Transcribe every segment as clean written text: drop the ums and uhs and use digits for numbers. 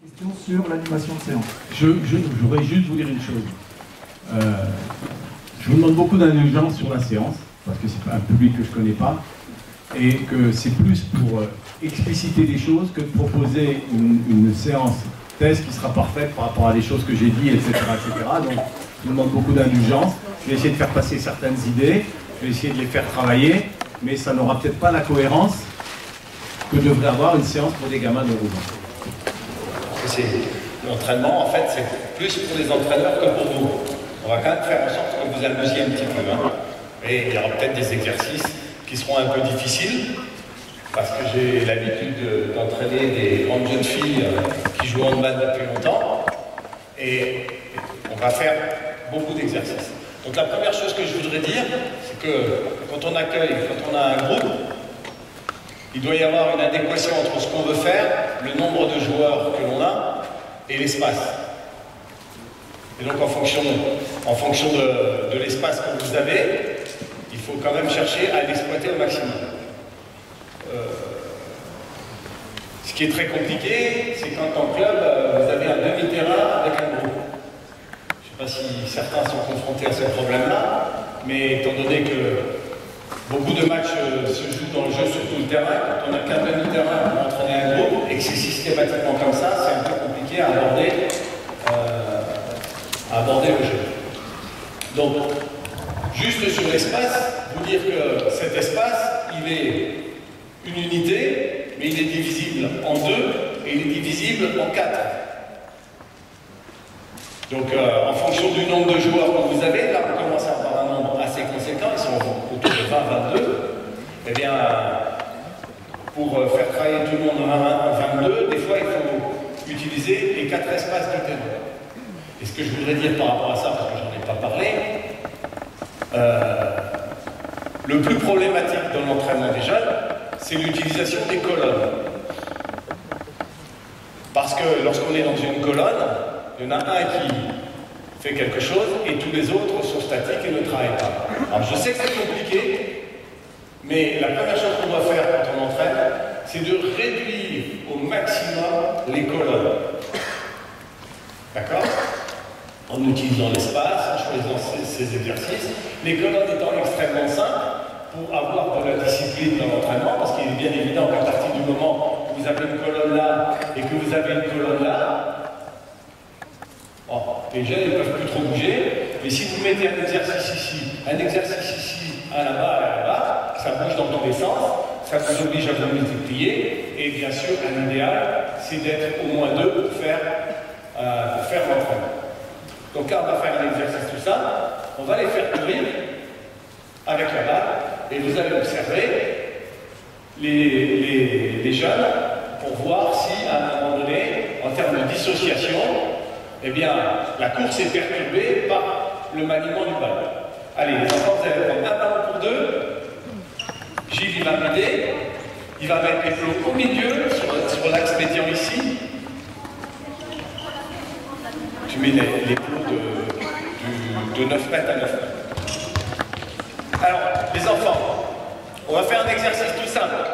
Question sur l'animation de séance. Je voudrais juste vous dire une chose. Je vous demande beaucoup d'indulgence sur la séance, parce que c'est un public que je ne connais pas, et que c'est plus pour expliciter des choses que de proposer une séance thèse qui sera parfaite par rapport à des choses que j'ai dit, etc., etc. Donc, je vous demande beaucoup d'indulgence. Je vais essayer de faire passer certaines idées, je vais essayer de les faire travailler, mais ça n'aura peut-être pas la cohérence que devrait avoir une séance pour des gamins de 12 ans. L'entraînement, en fait, c'est plus pour les entraîneurs que pour vous. On va quand même faire en sorte que vous amusiez un petit peu. Hein. Et il y aura peut-être des exercices qui seront un peu difficiles, parce que j'ai l'habitude d'entraîner des grandes jeunes filles qui jouent en handball depuis longtemps. Et on va faire beaucoup d'exercices. Donc la première chose que je voudrais dire, c'est que quand on accueille, quand on a un groupe, il doit y avoir une adéquation entre ce qu'on veut faire, le nombre de joueurs que l'on a, et l'espace. Et donc en fonction de l'espace que vous avez, il faut quand même chercher à l'exploiter au maximum. Ce qui est très compliqué, c'est quand en club, vous avez un demi-terrain avec un groupe. Je ne sais pas si certains sont confrontés à ce problème-là, mais étant donné que beaucoup de matchs se jouent dans le jeu sur tout le terrain, quand on n'a qu'un demi-terrain pour entraîner un groupe, et que c'est systématiquement comme ça, c'est un peu compliqué à aborder le jeu. Donc, juste sur l'espace, vous dire que cet espace, il est une unité, mais il est divisible en deux, et il est divisible en quatre. Donc, en fonction du nombre de joueurs que vous avez, là, on commence à avoir un nombre assez conséquent, ils sont autour de 20-22. Eh bien, pour faire travailler tout le monde en 22, des fois, il faut utiliser les 4 espaces du terrain. Et ce que je voudrais dire par rapport à ça, parce que j'en ai pas parlé, le plus problématique dans l'entraînement des jeunes, c'est l'utilisation des colonnes. Parce que lorsqu'on est dans une colonne, il y en a un qui fait quelque chose et tous les autres sont statiques et ne travaillent pas. Alors je sais que c'est compliqué, mais la première chose qu'on doit faire quand on entraîne, c'est de réduire au maximum les colonnes. D'accord? En utilisant l'espace, en choisissant ces exercices, les colonnes étant extrêmement simples pour avoir de la discipline dans l'entraînement, parce qu'il est bien évident qu'à partir du moment où vous avez une colonne là et que vous avez une colonne là, bon, les jeunes ne peuvent plus trop bouger, mais si vous mettez un exercice ici, un là-bas, ça bouge dans tous les sens, ça vous oblige à vous multiplier, et bien sûr, un idéal, c'est d'être au moins 2 pour faire l'entraînement. Donc là, on va faire un exercice tout ça, on va les faire courir avec la balle, et vous allez observer les jeunes pour voir si, à un moment donné, en termes de dissociation, eh bien, la course est perturbée par le maniement du ballon. Allez, les enfants, vous allez prendre un ballon pour 2. Gilles, il va m'aider. Il va mettre les plots au milieu, sur l'axe médian ici. Tu mets les plots de 9 mètres à 9 mètres. Alors, les enfants, on va faire un exercice tout simple.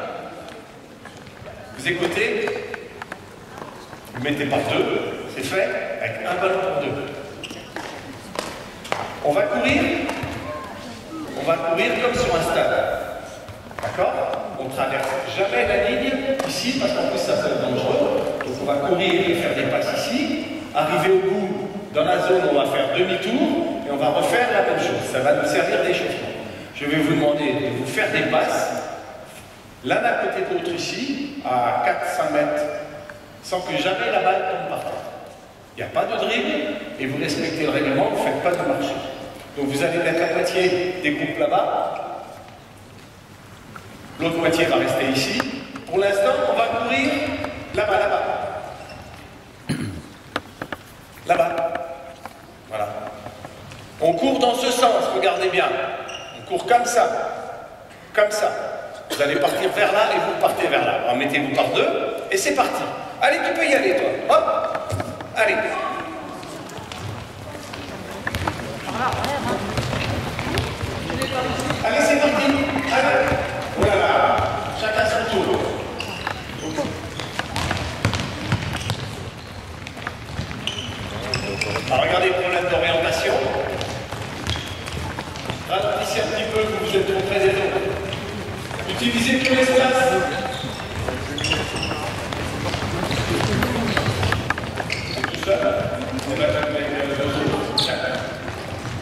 Vous écoutez, vous mettez par 2, c'est fait, avec un ballon pour 2. On va courir comme sur un stade. D'accord? On ne traverse jamais la ligne ici, parce qu'en plus ça peut être dangereux. Donc on va courir et faire des passes ici. Arriver au bout, dans la zone, on va faire demi-tour et on va refaire la même chose. Ça va nous servir d'échauffement. Je vais vous demander de vous faire des passes, l'un à côté de l'autre ici, à 4-5 mètres, sans que jamais la balle tombe par terre. Il n'y a pas de dribble, et vous respectez le règlement, vous ne faites pas de marché. Donc vous allez mettre la moitié des coupes là-bas, l'autre moitié va rester ici. Pour l'instant, on va courir là-bas, là-bas. Là-bas. Voilà. On court dans ce sens, regardez bien. On court comme ça. Comme ça. Vous allez partir vers là et vous partez vers là. Alors mettez-vous par 2 et c'est parti. Allez, tu peux y aller, toi. Hop. Allez. Allez, c'est parti. Allez. Voilà. Chacun son tour. trop près des autres. Utilisez tout l'espace. Tout seul. On a avec les deux autres.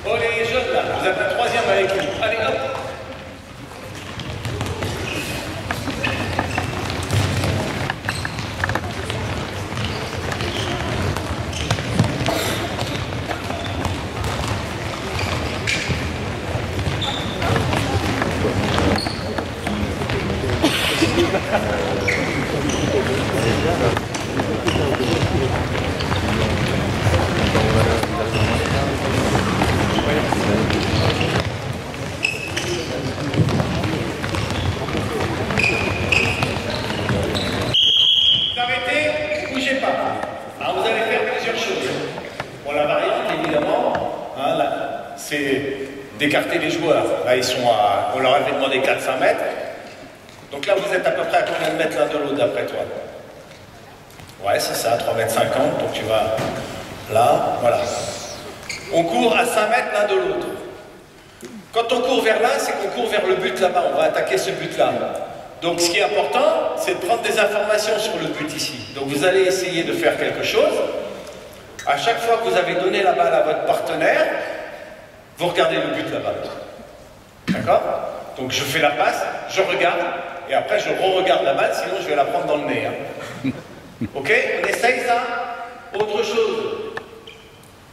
Oh les jeunes là, vous êtes la troisième avec lui. Allez hop. D'écarter les joueurs. Là, ils sont à... On leur avait demandé 400 mètres. Donc là, vous êtes à peu près à combien de mètres l'un de l'autre, d'après toi? Ouais, c'est ça, 3,50 mètres. Donc tu vas là, voilà. On court à 5 mètres l'un de l'autre. Quand on court vers là, c'est qu'on court vers le but là-bas. On va attaquer ce but-là. Donc ce qui est important, c'est de prendre des informations sur le but ici. Donc vous allez essayer de faire quelque chose. À chaque fois que vous avez donné la balle à votre partenaire, vous regardez le but là-bas. D'accord? Donc je fais la passe, je regarde, et après je re-regarde la balle, sinon je vais la prendre dans le nez. Hein. Ok? On essaye ça? Autre chose.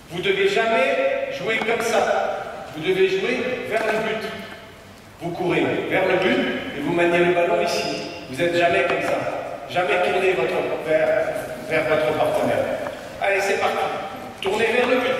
Vous ne devez jamais jouer comme ça. Vous devez jouer vers le but. Vous courez vers le but et vous maniez le ballon ici. Vous n'êtes jamais comme ça. Jamais tourner vers votre partenaire. Allez, c'est parti. Tournez vers le but.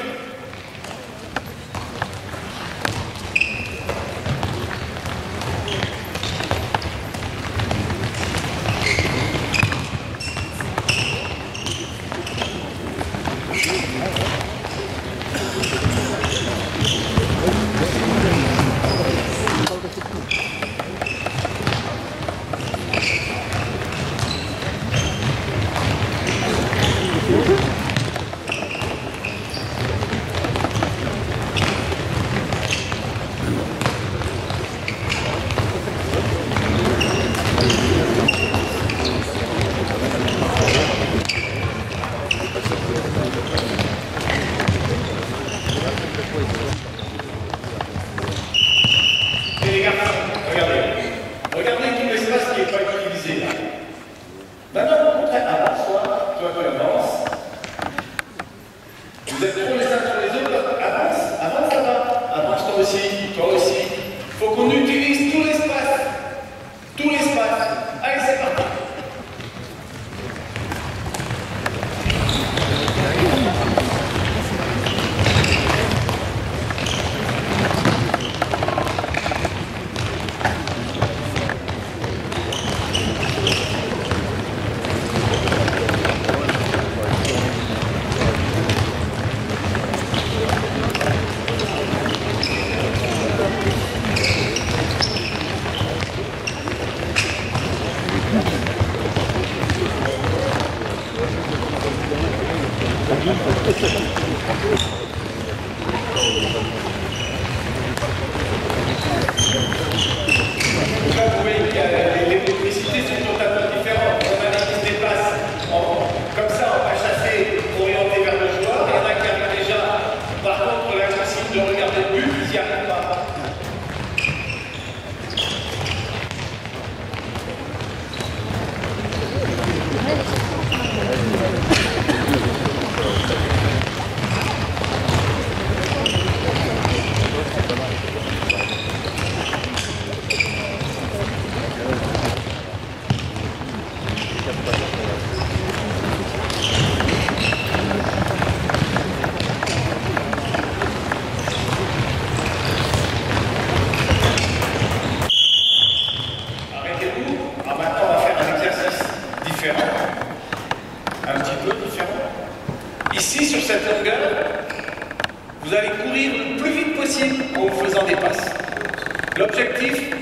L'objectif,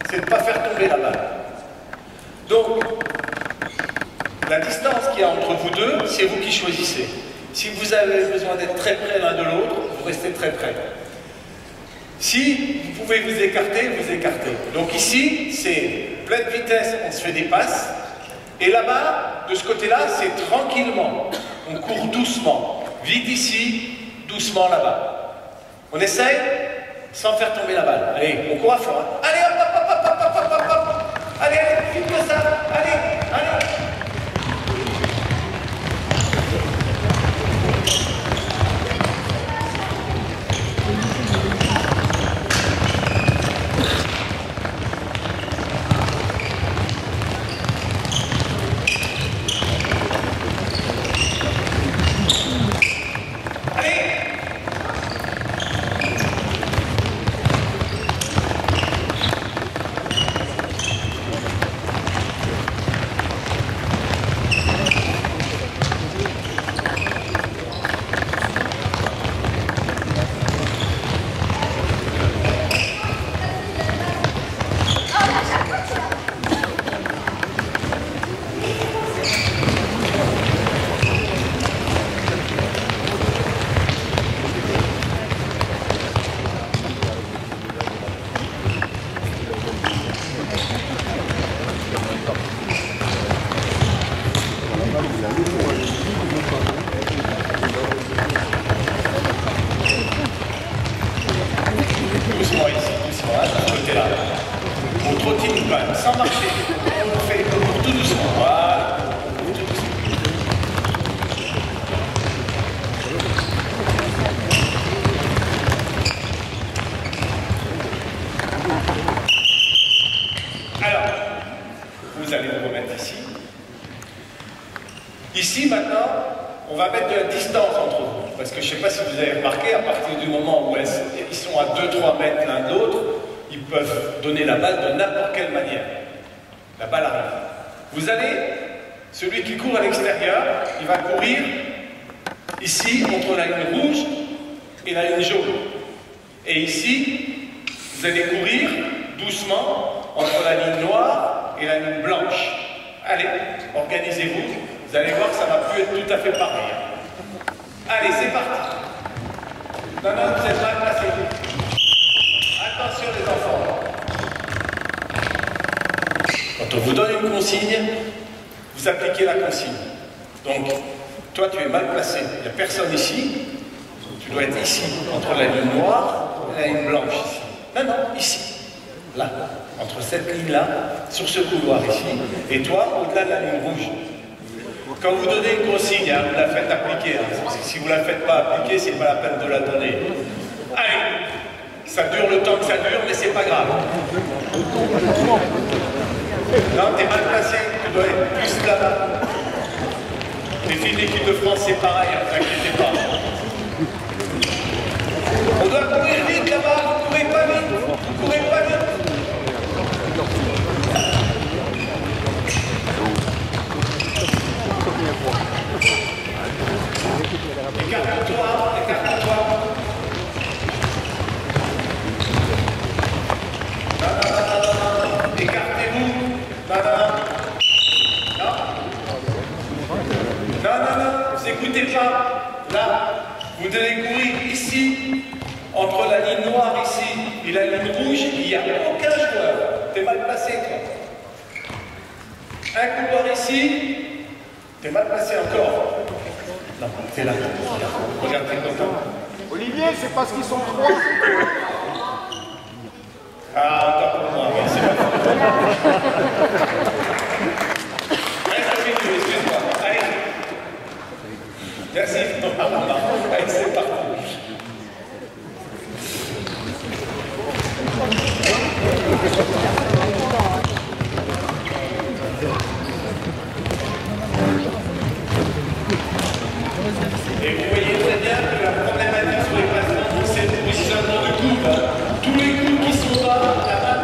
c'est de ne pas faire tomber la balle. Donc, la distance qu'il y a entre vous deux, c'est vous qui choisissez. Si vous avez besoin d'être très près l'un de l'autre, vous restez très près. Si vous pouvez vous écarter, vous écartez. Donc ici, c'est pleine vitesse, on se fait des passes. Et là-bas, de ce côté-là, c'est tranquillement. On court doucement. Vite ici, doucement là-bas. On essaye sans faire tomber la balle. Allez, on court à fond. Hein. Allez, hop, hop, hop, hop, hop, hop, hop, hop. Allez, allez, vite que ça. Allez, allez. Doucement ici, doucement, hein, de ce côté-là. On trottine pas, sans marcher. On fait tout doucement. Voilà. Tout doucement. Alors, vous allez vous remettre ici. Ici, maintenant, on va mettre de la distance entre vous. Parce que je ne sais pas si vous avez remarqué, à partir du moment où ils sont à 2-3 mètres l'un de l'autre, ils peuvent donner la balle de n'importe quelle manière. La balle arrive. Vous allez, celui qui court à l'extérieur, il va courir ici, entre la ligne rouge et la ligne jaune. Et ici, vous allez courir doucement entre la ligne noire et la ligne blanche. Allez, organisez-vous. Vous allez voir que ça ne va plus être tout à fait pareil. Allez, c'est parti. Non, non, vous êtes mal placés. Attention les enfants. Quand on vous donne une consigne, vous appliquez la consigne. Donc, toi tu es mal placé. Il n'y a personne ici. Tu dois être ici, entre la ligne noire et la ligne blanche. Ici. Non, non, ici. Là. Entre cette ligne-là, sur ce couloir ici. Et toi, au-delà de la ligne rouge. Quand vous donnez une consigne, hein, vous la faites appliquer. Hein. Si vous ne la faites pas appliquer, c'est pas la peine de la donner. Allez, ça dure le temps que ça dure, mais c'est pas grave. Non, t'es mal placé, tu dois être plus là-bas. Les filles de l'équipe de France, c'est pareil, ne vous inquiétez pas. On doit courir vite là-bas, vous courez pas vite, vous courez pas vite. Écarte-toi, écarte-toi. Non, non, non, non, non. Écartez-vous. Non, non, non. Non, non, non, vous écoutez pas. Là, vous devez courir ici, entre la ligne noire ici et la ligne rouge, il n'y a aucun joueur. T'es mal placé, toi. Un couloir ici, t'es mal placé encore. Non, t'es là. Regarde, t'es content. Olivier, c'est parce qu'ils sont trois. Ah, attends pour moi, oui, c'est bon. Reste au milieu, excuse-moi. Allez. Merci. Allez, c'est parti. Et vous voyez très bien que la problématique sur les placements, c'est le positionnement de coups. Tous les coups qui sont bas, la balle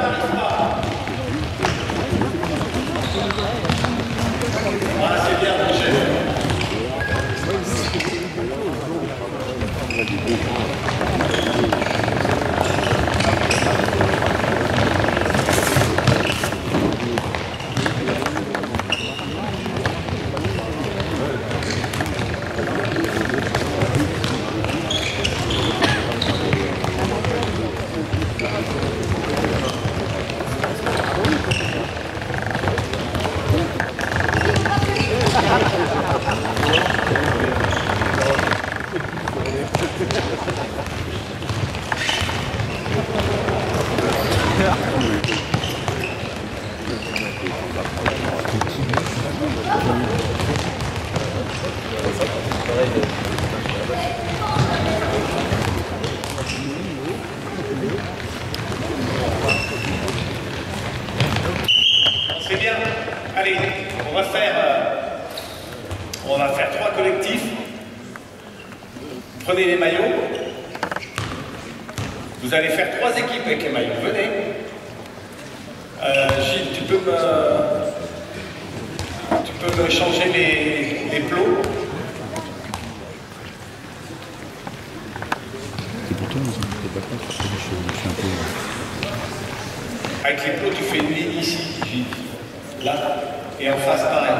C'est bien. Allez, on va faire 3 collectifs. Prenez les maillots. Vous allez faire 3 équipes avec les maillots. Venez. Gilles, tu peux me changer les plots. Avec les plots, tu fais une ligne ici, Gilles. Là. Et en face, pareil.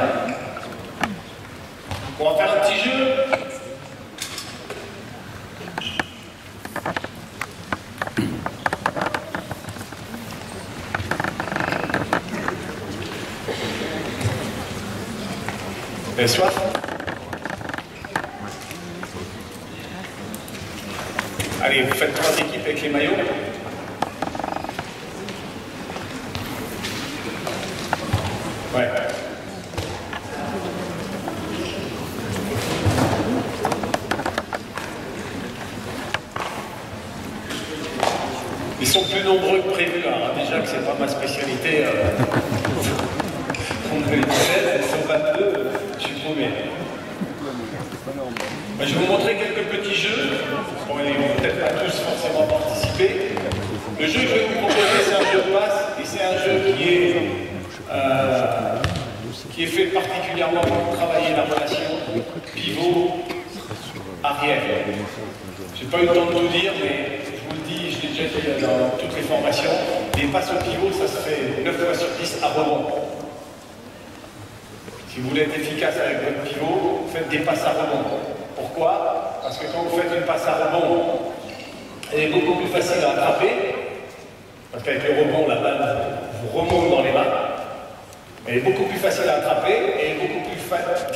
On va faire un petit jeu. Vous avez soif? Allez, vous faites 3 équipes avec les maillots. Ouais. Ils sont plus nombreux que prévu, alors déjà que c'est pas ma spécialité. On devait les 16, ils sont 22, je suis paumé. Je vais vous montrer quelques petits jeux. Bon, ils vont peut-être pas tous forcément participer. Le jeu que je vais vous proposer, c'est un jeu de passe, et c'est un jeu qui est fait particulièrement pour travailler la relation pivot-arrière. Je n'ai pas eu le temps de tout dire, mais je vous le dis, je l'ai déjà dit dans toutes les formations, les passes au pivot, ça se fait 9 fois sur 10 à rebond. Si vous voulez être efficace avec votre pivot, faites des passes à rebond. Pourquoi? Parce que quand vous faites une passe à rebond, elle est beaucoup plus facile à attraper, parce qu'avec le rebond, la balle vous remonte dans les mains. Elle est beaucoup plus facile à attraper et elle est beaucoup plus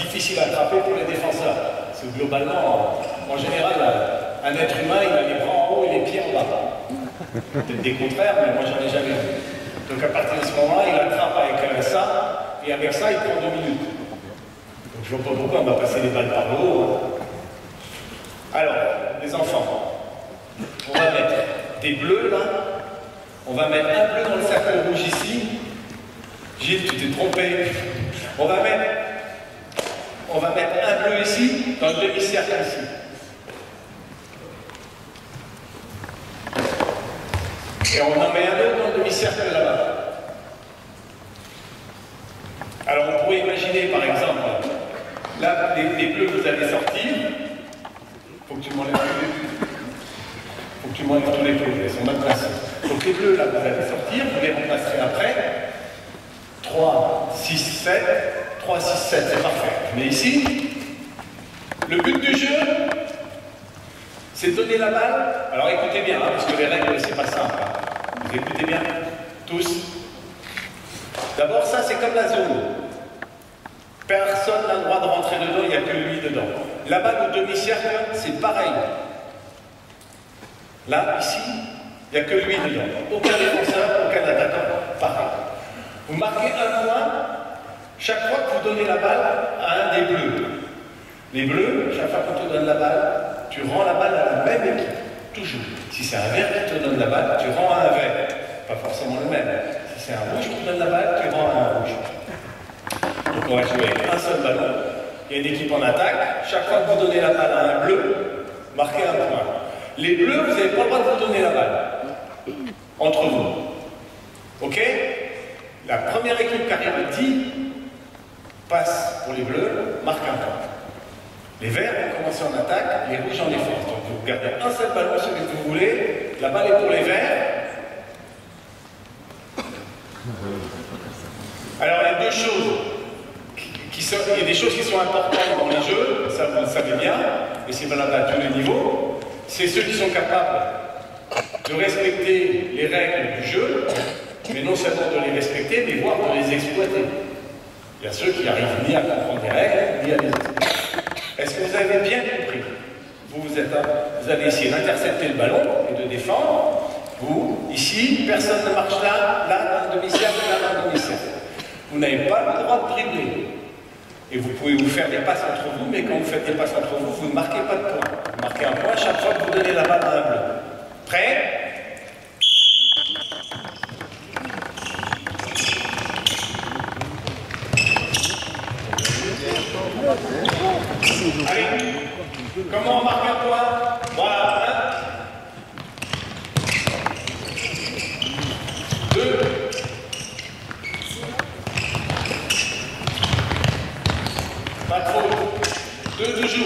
difficile à attraper pour les défenseurs. Parce que globalement, en général, un être humain, il a les bras en haut et les pieds en bas. Peut-être des contraires, mais moi j'en ai jamais vu. Donc à partir de ce moment-là, il attrape avec ça, et avec ça, il prend 2 minutes. Donc je ne vois pas pourquoi on va passer les balles par le haut. Alors, les enfants, on va mettre des bleus là, on va mettre un bleu dans le cercle rouge ici. Gilles, tu t'es trompé. On va mettre un bleu ici, dans le demi-cercle ici. Et on en met un autre dans le demi-cercle là-bas. Alors on pourrait imaginer par exemple, là les bleus vous allez sortir. Faut que tu m'enlèves tous les bleus. Faut que tu m'enlèves tous les bleus, ils sont mal placés. Donc les bleus là vous allez sortir, vous les remplacerez après. 3, 6, 7, 3, 6, 7, c'est parfait. Mais ici, le but du jeu, c'est de donner la balle. Alors écoutez bien, hein, parce que les règles, c'est pas simple. Hein. Vous écoutez bien, tous. D'abord, ça, c'est comme la zone. Personne n'a le droit de rentrer dedans, il n'y a que lui dedans. La balle au demi-cercle, c'est pareil. Là, ici, il n'y a que lui dedans. Aucun défenseur, aucun attaquant. Pareil. Vous marquez un point chaque fois que vous donnez la balle à un des bleus. Les bleus, chaque fois qu'on te donne la balle, tu rends la balle à la même équipe. Toujours. Si c'est un vert qui te donne la balle, tu rends à un vert. Pas forcément le même. Si c'est un rouge qui te donne la balle, tu rends à un rouge. Donc on va jouer avec un seul ballon. Il y a une équipe en attaque. Chaque fois que vous donnez la balle à un bleu, marquez un point. Les bleus, vous n'avez pas le droit de vous donner la balle. Entre vous. Ok? La première équipe qui arrive à 10 passe pour les bleus, marque un point. Les verts vont commencer en attaque, les rouges en défense. Donc vous gardez un seul ballon, celui que vous voulez. La balle est pour les verts. Alors il y a deux choses. Il y a des choses qui sont importantes dans les jeux, ça vous le savez bien, et c'est valable à tous les niveaux. C'est ceux qui sont capables de respecter les règles du jeu, mais non seulement de les respecter, mais voire de les exploiter. Il y a ceux qui n'arrivent ni à comprendre les règles, ni à les exploiter. Est-ce que vous avez bien compris? Vous allez essayer d'intercepter le ballon et de défendre. Vous Ici, personne ne marche là dans le demi-cercle, là dans le demi-cercle. Vous n'avez pas le droit de dribbler. Et vous pouvez vous faire des passes entre vous, mais quand vous faites des passes entre vous, vous ne marquez pas de point. Vous marquez un point chaque fois que vous donnez la balle à un bleu. Prêt? Allez, comment on marque un point? Voilà, 1, 2, pas trop, 2 toujours.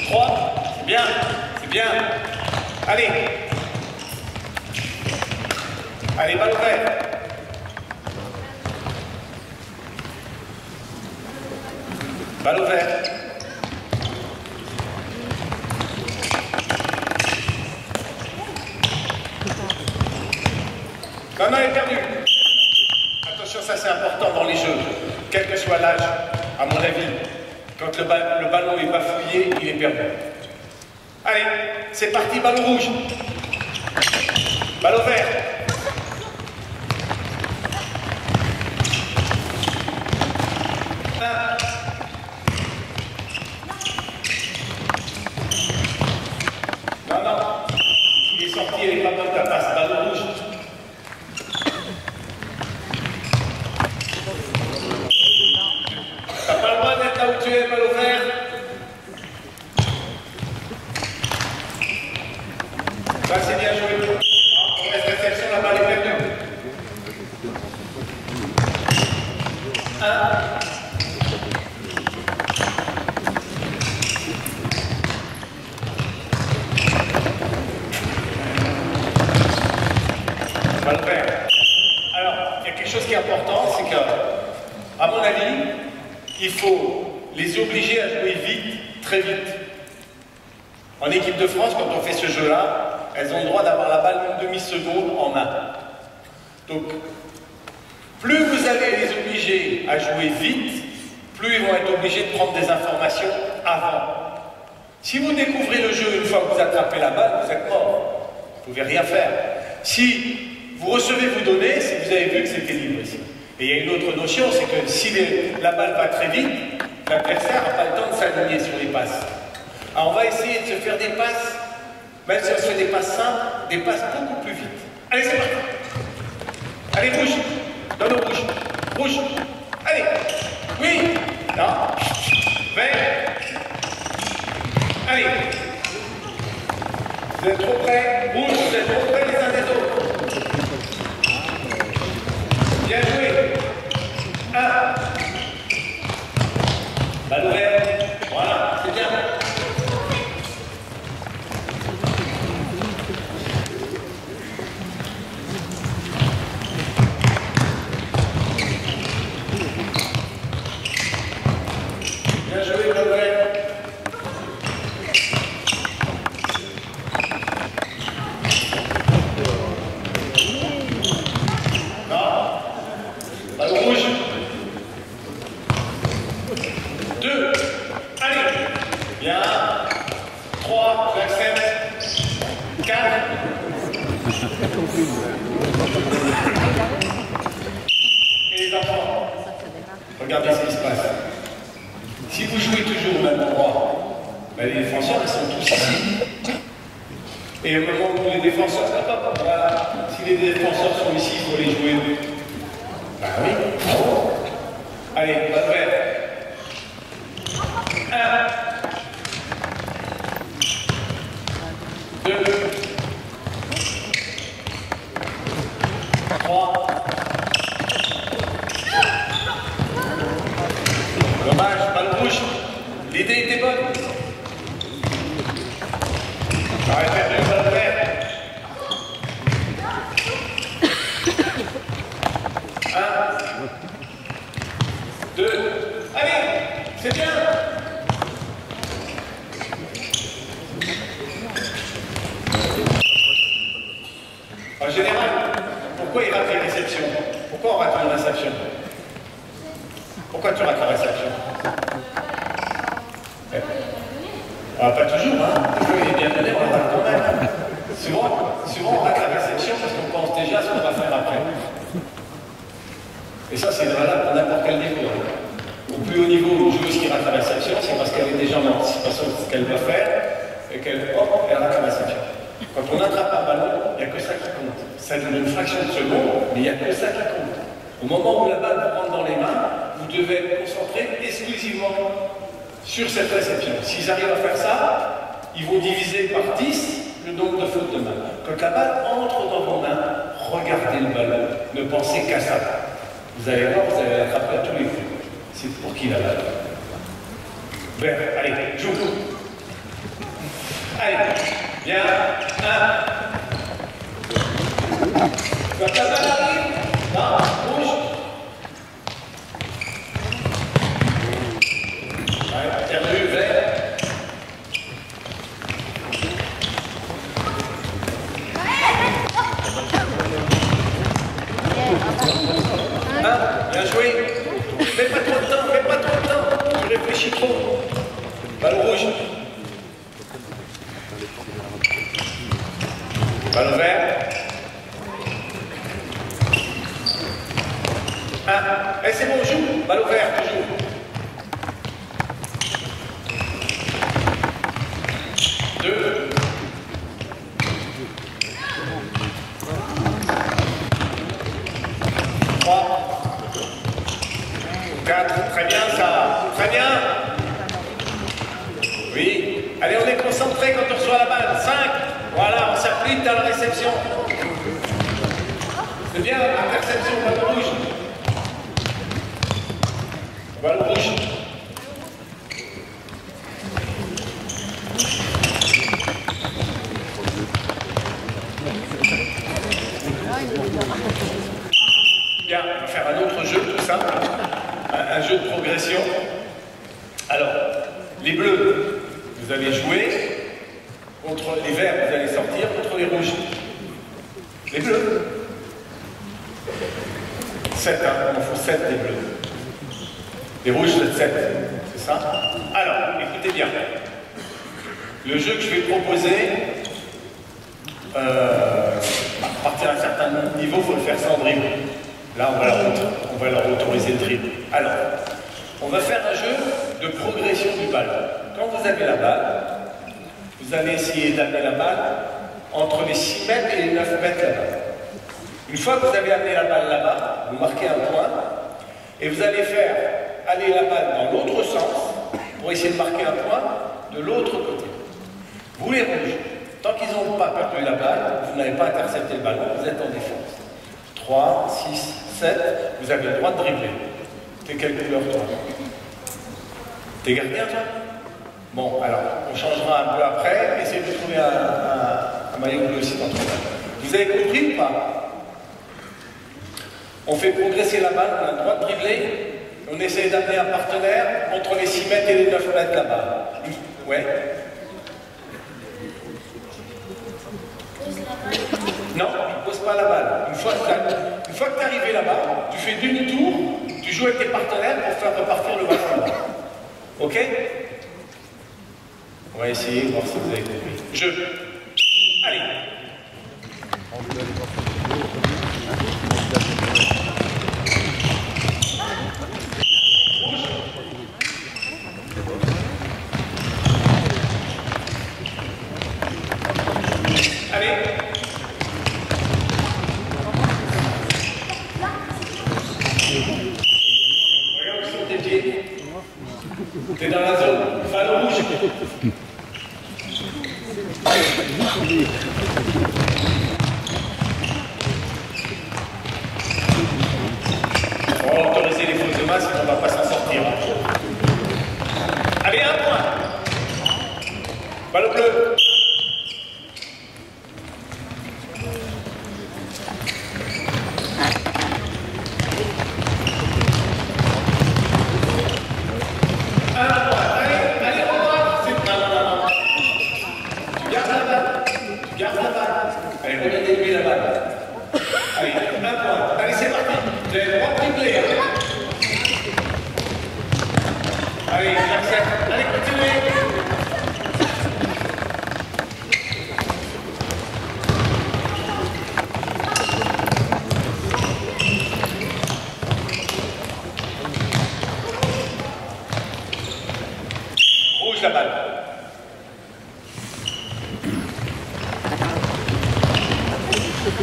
3, c'est bien, c'est bien. Allez, allez, balle ouverte. Balle ouverte. Non, non, elle est perdue. Attention, ça c'est important dans les jeux. Quel que soit l'âge, à mon avis, quand le ballon est bafouillé, il est perdu. Allez, c'est parti, ballon rouge. Balle ouverte. Non, non, il est sorti, elle n'est pas bonne ta passe, ballon rouge. T'as pas le droit d'être là où tu es, balle ouverte. Ça c'est bien joué. On reste réflexion, la balle est perdue. 1. Balle ouverte. Alors, il y a quelque chose qui est important, c'est que, à mon avis, il faut les obliger à jouer vite, très vite. En équipe de France, quand on fait ce jeu-là, elles ont le droit d'avoir la balle une demi-seconde en main. Donc, plus vous allez les obliger à jouer vite, plus ils vont être obligés de prendre des informations avant. Si vous découvrez le jeu une fois que vous attrapez la balle, vous êtes mort. Vous ne pouvez rien faire. Si vous recevez, vous donnez, c'est que vous avez vu que c'était libre ici. Et il y a une autre notion, c'est que si la balle va très vite, l'adversaire n'a pas le temps de s'aligner sur les passes. Alors on va essayer de se faire des passes, même si on se fait des passes simples, des passes beaucoup plus vite. Allez, c'est parti. Allez, rouge. Donne au rouge. Rouge. Allez. Oui. Non. Vert. Allez. Vous êtes trop près. Rouge, vous êtes trop près les uns des autres. Bien joué. 1. Balle ouverte. Voilà, c'est bien. Bien joué, balle ouverte. Ballon rouge. 2. Allez. Bien. 3. J'accepte. 4. Et les enfants, regardez ce qui se passe. Si vous jouez toujours au même endroit, ben les défenseurs ils sont tous ici. Et au moment où les défenseurs, voilà, si les défenseurs sont ici, il faut les jouer. Ben oui. Allez, balle ouverte. 1. 2. 3. Dommage, balle rouge. L'idée était bonne. J'aurais perdu une balle ouverte. 1. 2. Allez, c'est bien. En général, pourquoi il rate les réceptions? Pourquoi on rate une réception? Pourquoi tu rates la réception? Ah, ça dure une fraction de seconde, mais il n'y a que ça qui compte. Au moment où la balle vous rentre dans les mains, vous devez être concentré exclusivement sur cette réception. S'ils arrivent à faire ça, ils vont diviser par 10 le nombre de fautes de main. Quand la balle entre dans vos mains, regardez le ballon, ne pensez qu'à ça. Vous allez voir, vous allez l'attraper à tous les coups. C'est pour qui la balle? Vert, allez, joue. Allez, bien, 1. Quand la balle arrive, là, rouge. Ouais, perdu, vert. Bien joué. Fais pas trop de temps, fais pas trop de temps. Tu réfléchis trop. Ballon rouge. Ballon vert. Eh, c'est bon, joue. Ballon vert, toujours. Deux. 4, très bien ça, très bien. Oui, allez, on est concentré quand on reçoit la balle. 5, voilà, on s'applique dans la réception. C'est bien, interception, ballon rouge. Ballon rouge. Bien, on va faire un autre jeu, tout simple. Un jeu de progression. Alors, les bleus, vous allez jouer contre les verts, vous allez sortir contre les rouges. Les bleus. 7, hein, il en faut 7 des bleus. Les rouges, c'est 7, c'est ça? Alors, écoutez bien. Le jeu que je vais proposer, à partir d'un certain niveau, il faut le faire sans dribble. Là, on va leur autoriser le dribble. Alors, on va faire un jeu de progression du ballon. Quand vous avez la balle, vous allez essayer d'amener la balle entre les 6 mètres et les 9 mètres là-bas. Une fois que vous avez amené la balle là-bas, vous marquez un point, et vous allez faire aller la balle dans l'autre sens pour essayer de marquer un point de l'autre côté. Vous les rouges, tant qu'ils n'ont pas perdu la balle, vous n'avez pas intercepté le ballon, vous êtes en défense. 3, 6, 7, vous avez le droit de dribbler. T'es quelle couleur, toi? T'es gardien, toi? Bon, alors, on changera un peu après. Essayez de trouver un maillot bleu aussi dans ton balle. Vous avez compris ou pas? On fait progresser la balle, on a le droit de dribbler. On essaie d'amener un partenaire entre les 6 mètres et les 9 mètres là-bas. Ouais. Non, tu ne poses pas la balle. Une fois que tu es arrivé là-bas, tu fais demi-tour, tu joues avec tes partenaires pour faire repartir le ballon là-bas. Ok? On va essayer de voir si vous avez compris. Jeu. Allez. Allez. Regarde où sont tes pieds. T'es dans la zone. Ballon rouge. On va autoriser les fautes de masse, sinon on ne va pas s'en sortir. Allez, un point. Ballon bleu. Allez, redonnez-lui la balle. Allez, un point. Allez, c'est parti. Vous avez le droit de dribbler. Allez, j'accepte. Allez, continuez. Rouge la balle.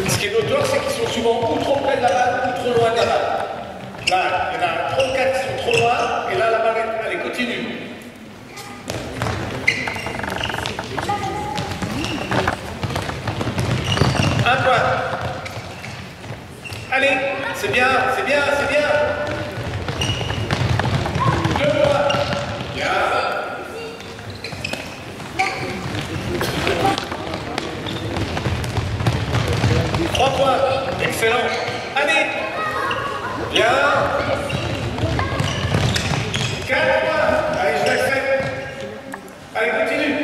Ce qui est notoire, c'est qu'ils sont souvent ou trop près de la balle ou trop loin de la balle. Là, il y en a 3 ou 4 qui sont trop loin, et là, la balle, elle continue. Un point. Allez, c'est bien, c'est bien, c'est bien. 2 points. Bien. 3 points. Excellent. Allez. Bien. 4 points. Allez, je l'accepte. Allez, continue.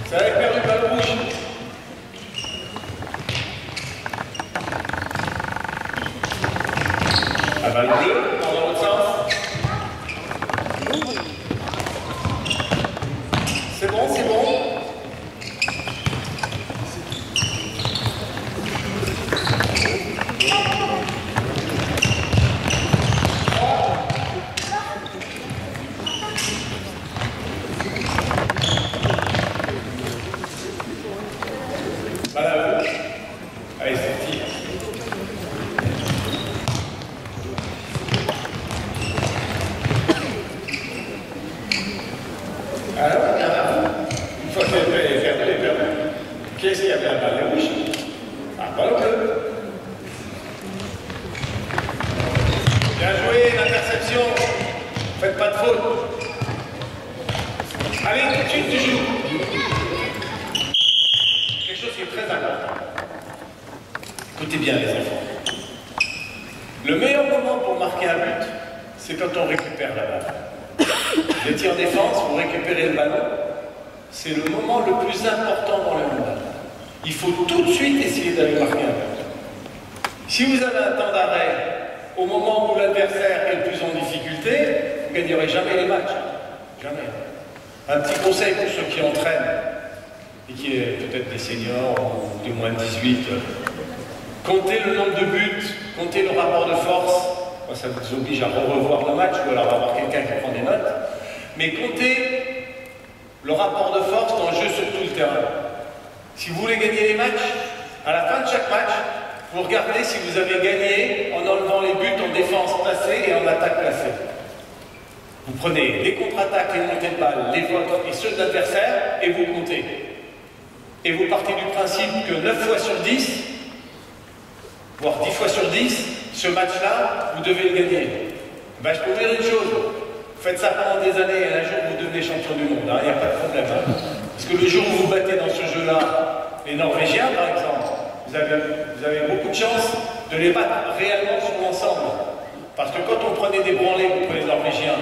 Ça avait perdu le ballon rouge. La balle bleue, dans l'autre sens. C'est bon, c'est bon. Voilà. Allez, c'est parti. Alors, une fois qu'elle est perdue, elle est perdue. Qu'est-ce qu'il y avait la balle rouge? Ah, ballon bleu. Bien joué, l'interception. Faites pas de faute. Allez, tout de suite, tu joues. Quelque chose qui est très important. Écoutez bien, les enfants. Le meilleur moment pour marquer un but, c'est quand on récupère la balle. Vous étiez en défense, vous récupérez le ballon. C'est le moment le plus important dans le handball. Il faut tout de suite essayer d'aller marquer un but. Si vous avez un temps d'arrêt, au moment où l'adversaire est le plus en difficulté, vous ne gagnerez jamais les matchs. Jamais. Un petit conseil pour ceux qui entraînent, et qui est peut-être des seniors ou de moins de 18, comptez le nombre de buts, comptez le rapport de force. Ça vous oblige à revoir le match ou alors avoir quelqu'un qui prend des notes. Mais comptez le rapport de force dans le jeu sur tout le terrain. Si vous voulez gagner les matchs, à la fin de chaque match, vous regardez si vous avez gagné en enlevant les buts en défense placée et en attaque placée. Vous prenez les contre-attaques, les montées de balles, les vôtres et ceux de l'adversaire et vous comptez. Et vous partez du principe que 9 fois sur 10, voire 10 fois sur 10, ce match-là, vous devez le gagner. Ben, je peux vous dire une chose, vous faites ça pendant des années et un jour vous devenez champion du monde, il n'y a pas de problème. Hein. Parce que le jour où vous battez dans ce jeu-là, les Norvégiens par exemple, vous avez beaucoup de chance de les battre réellement sur l'ensemble. Parce que quand on prenait des branlées contre les Norvégiens,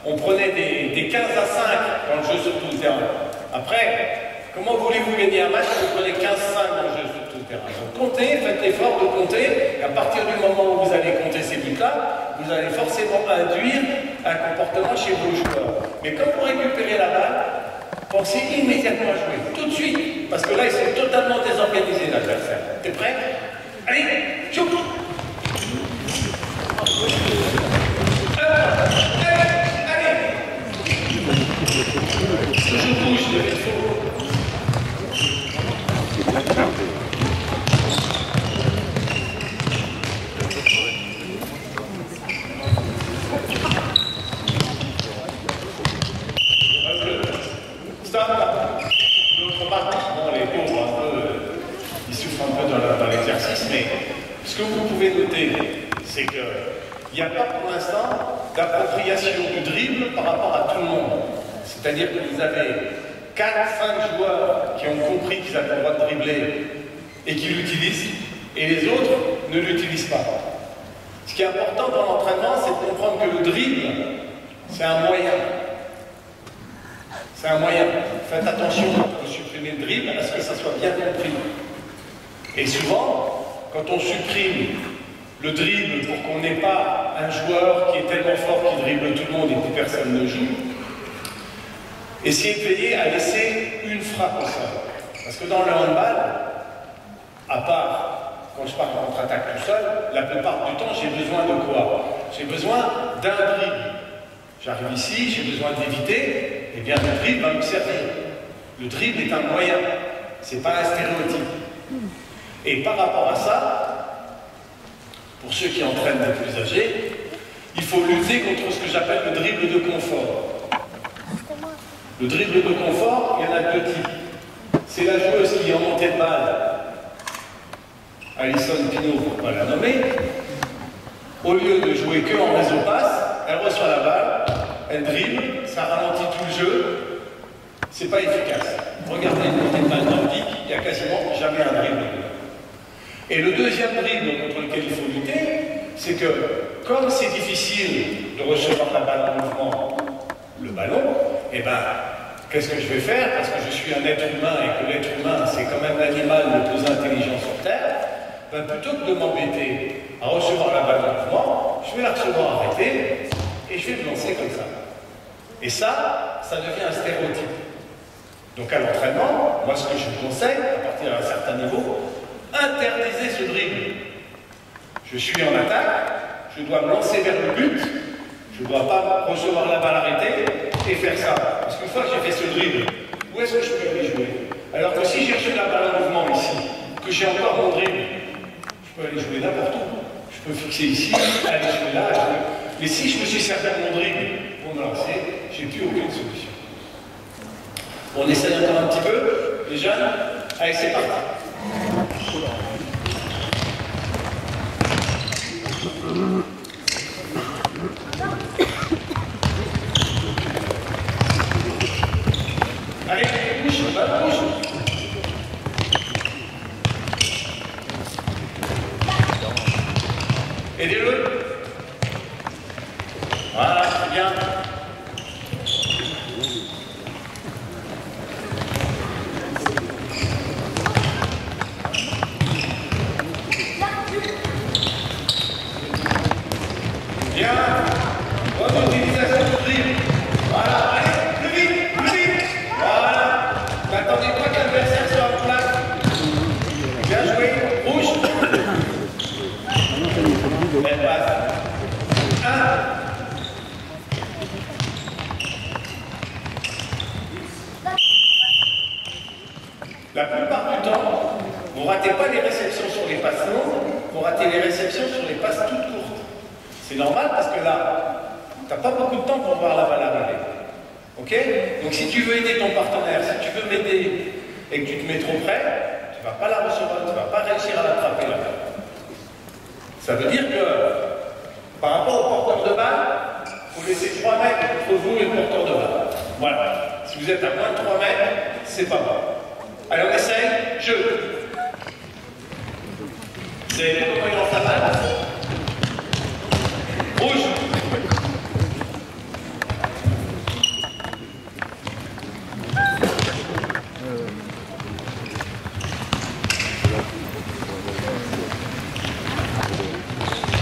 on prenait des 15 à 5 dans le jeu sur tout le terrain. Après, comment voulez-vous gagner un match si vous prenez 15-5 dans le jeu sur tout le terrain? Donc comptez, faites l'effort de compter, et à partir du moment où vous allez compter ces buts-là, vous allez forcément induire un comportement chez vos joueurs. Mais quand vous récupérez la balle, pensez immédiatement à jouer, tout de suite, parce que là, ils sont totalement désorganisés, l'adversaire. T'es prêt? Allez, choup! Allez! Je bouge, il faut. Stop. D'autre part, bon, les pauvres, un peu, ils souffrent un peu dans l'exercice, mais ce que vous pouvez noter, c'est qu'il n'y a pas pour l'instant d'appropriation du dribble par rapport à tout le monde. C'est-à-dire que vous avez 4-5 joueurs qui ont compris qu'ils avaient le droit de dribbler et qui l'utilisent, et les autres ne l'utilisent pas. Ce qui est important dans l'entraînement, c'est de comprendre que le dribble, c'est un moyen. C'est un moyen. Faites attention quand vous supprimez le dribble à ce que ça soit bien compris. Et souvent, quand on supprime le dribble pour qu'on n'ait pas un joueur qui est tellement fort qu'il dribble tout le monde et que personne ne joue, essayez de veiller à laisser une frappe au sol. Parce que dans le handball, à part quand je pars en contre-attaque tout seul, la plupart du temps, j'ai besoin de quoi? J'ai besoin d'un dribble. J'arrive ici, j'ai besoin d'éviter, et bien le dribble va me servir. Le dribble est un moyen, c'est pas un stéréotype. Et par rapport à ça, pour ceux qui entraînent les plus âgés, il faut lutter contre ce que j'appelle le dribble de confort. Le dribble de confort, il y en a deux types. C'est la joueuse qui est en montée de balle, Alison Pinault, on va la nommer. Au lieu de jouer que en réseau passe, elle reçoit la balle, elle dribble, ça ralentit tout le jeu, c'est pas efficace. Regardez une montée de balle nordique, il n'y a quasiment jamais un dribble. Et le deuxième dribble contre lequel il faut lutter, c'est que comme c'est difficile de recevoir la balle en mouvement, le ballon, eh ben, qu'est-ce que je vais faire? Parce que je suis un être humain et que l'être humain, c'est quand même l'animal le plus intelligent sur Terre, ben, plutôt que de m'embêter à recevoir la balle en mouvement, je vais la recevoir arrêtée et je vais me lancer comme ça. Et ça devient un stéréotype. Donc à l'entraînement, moi ce que je vous conseille, à partir d'un certain niveau, interdisez ce dribble. Je suis en attaque, je dois me lancer vers le but, je ne dois pas recevoir la balle arrêtée et faire ça. Parce qu'une fois que j'ai fait ce dribble, où est-ce que je peux aller jouer? Alors que si j'ai reçu la balle en mouvement ici, que j'ai encore mon dribble, je peux aller jouer n'importe où. Je peux fixer ici, aller jouer là, jouer. Mais si je me suis servi de mon dribble pour me lancer, j'ai plus aucune solution. On essaye encore un petit peu, les jeunes? Allez, c'est parti. Allez, bouge, bouge. Aidez-le. Voilà, c'est bien. Bien. Bonne utilisation du dribble. Voilà, allez, plus vite, plus vite. Voilà. N'attendez pas que l'adversaire soit en place. Bien joué. Rouge. Elle passe. 1. La plupart du temps, vous ne ratez pas les réceptions sur les passes longues, vous ratez les réceptions sur les passes toutes courtes. C'est normal parce que là, tu n'as pas beaucoup de temps pour voir la balle arriver. Ok? Donc si tu veux aider ton partenaire, si tu veux m'aider et que tu te mets trop près, tu ne vas pas la recevoir, tu ne vas pas réussir à l'attraper là. Ça veut dire que par rapport au porteur de balle, il faut laisser 3 mètres entre vous et le porteur de balle. Voilà. Si vous êtes à moins de 3 mètres, c'est pas bon. Allez, on essaye. Jeu. Vous avez vu comment il lance la balle? Rouge.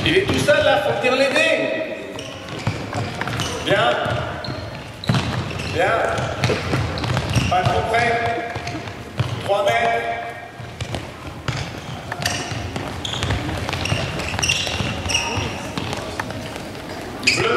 Il est tout seul là, faut venir l'aider. Bien. Bien. Pas trop près. 3 mètres. Bleu.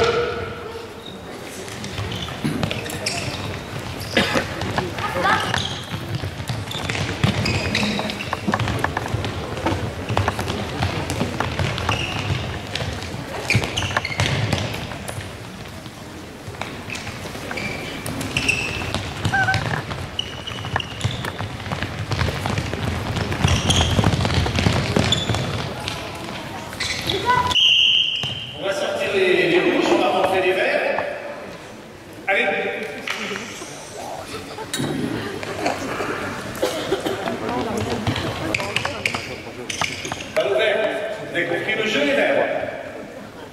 On va sortir les rouges, on va rentrer les verts. Allez. Balle au vert. Vous avez compris le jeu, les verts.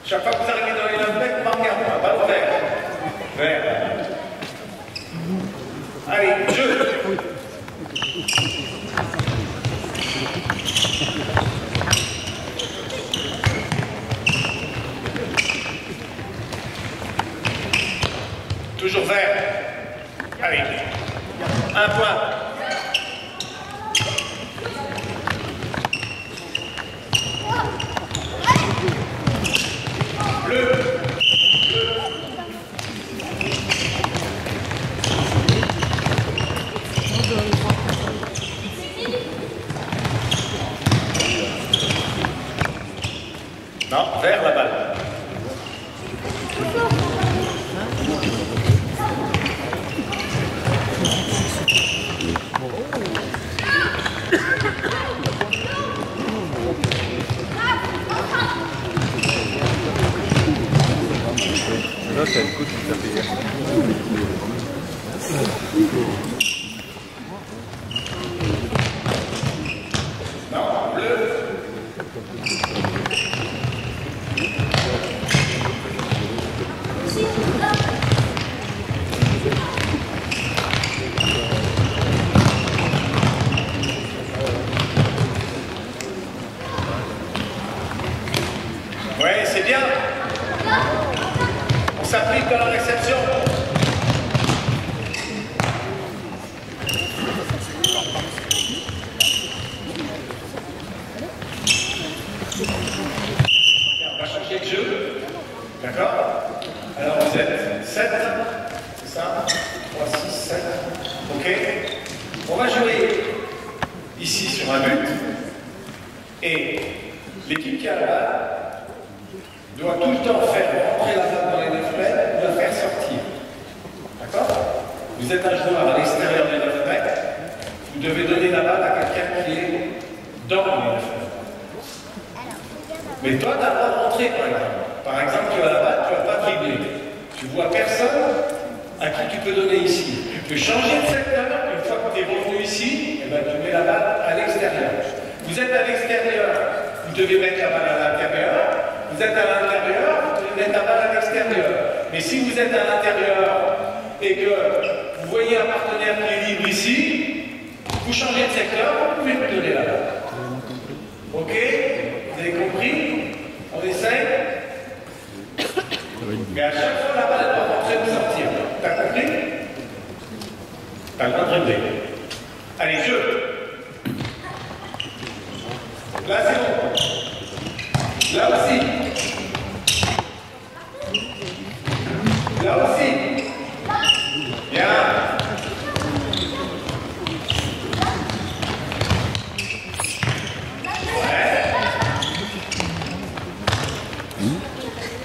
Chaque fois que vous arrivez dans les 9 mètres, vous marquez un point. Balle au vert. Vert. Allez, jeu. Toujours vert. Allez. Un point. Bleu. Non, bleu. Ouais, c'est bien. On s'applique dans la réception. On va changer de jeu. D'accord? Alors vous êtes 7, c'est ça? 3, 6, 7. Ok? On va jouer ici sur un but. Et l'équipe qui a la balle doit tout le temps faire rentrer la balle dans les 9 mètres ou la faire sortir. D'accord? Vous êtes un joueur à l'extérieur des 9 mètres, vous devez donner la balle à quelqu'un qui est dans les 9 mètres. Mais toi, tu as le droit de rentrer, par exemple. Par exemple, tu as la balle, tu ne vas pas dribbler. Tu vois personne à qui tu peux donner ici. Tu peux changer de secteur, une fois que tu es revenu ici, et ben, tu mets la balle à l'extérieur. Vous êtes à l'extérieur, vous devez mettre la balle à l'intérieur. Vous êtes à l'intérieur, vous devez mettre la balle à l'extérieur. Mais si vous êtes à l'intérieur et que vous voyez un partenaire qui est libre ici, vous changez de secteur, vous pouvez lui donner la balle. Ok? Vous avez compris? On essaye? Mais à chaque fois, la balle doit rentrer ou sortir. T'as compris? T'as le droit de dribbler. Allez, jeu! Là, c'est bon. Là aussi. Là aussi. Bien. Ouais.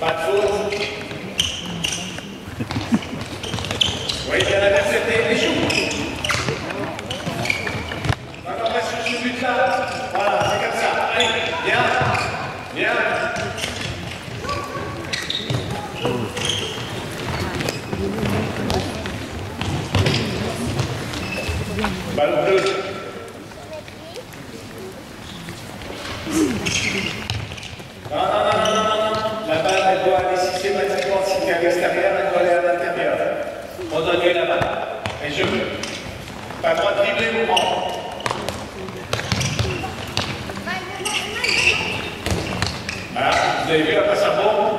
Pas de faute. Oui, bien intercepté, les choux. Maintenant, reste sur ce but-là. Voilà, c'est comme ça. Allez, bien. Bien. Ballon bleu. Non. La balle, elle doit aller systématiquement, si tu es à l'extérieur, elle doit aller à l'intérieur. Redonnez la balle. Et je veux. Pas le droit de dribbler, mon grand. Voilà, vous avez vu la passe à bombe?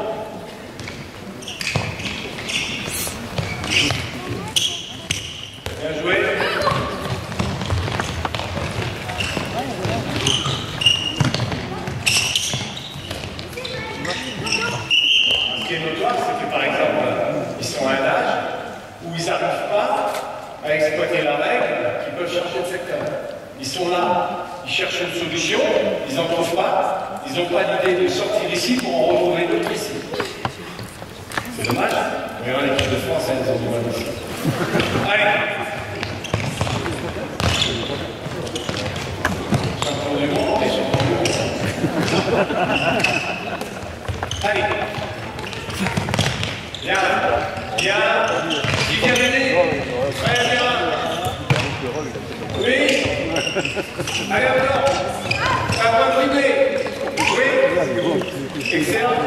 Bien joué. Ce qui est notoire, c'est que par exemple, ils sont à un âge où ils n'arrivent pas à exploiter la règle, qu'ils peuvent changer de secteur. Ils sont là, ils cherchent une solution, ils n'en trouvent pas, ils n'ont pas l'idée de sortir ici pour en retrouver d'autres ici. C'est dommage, mais en l'équipe de France, elles ont du mal aussi. Allez! Champion du monde et champion du monde. Allez! Bien! Qui vient m'aider? Très bien! Oui! Allez, encore! Un point de dribbler! Oui! Excellent!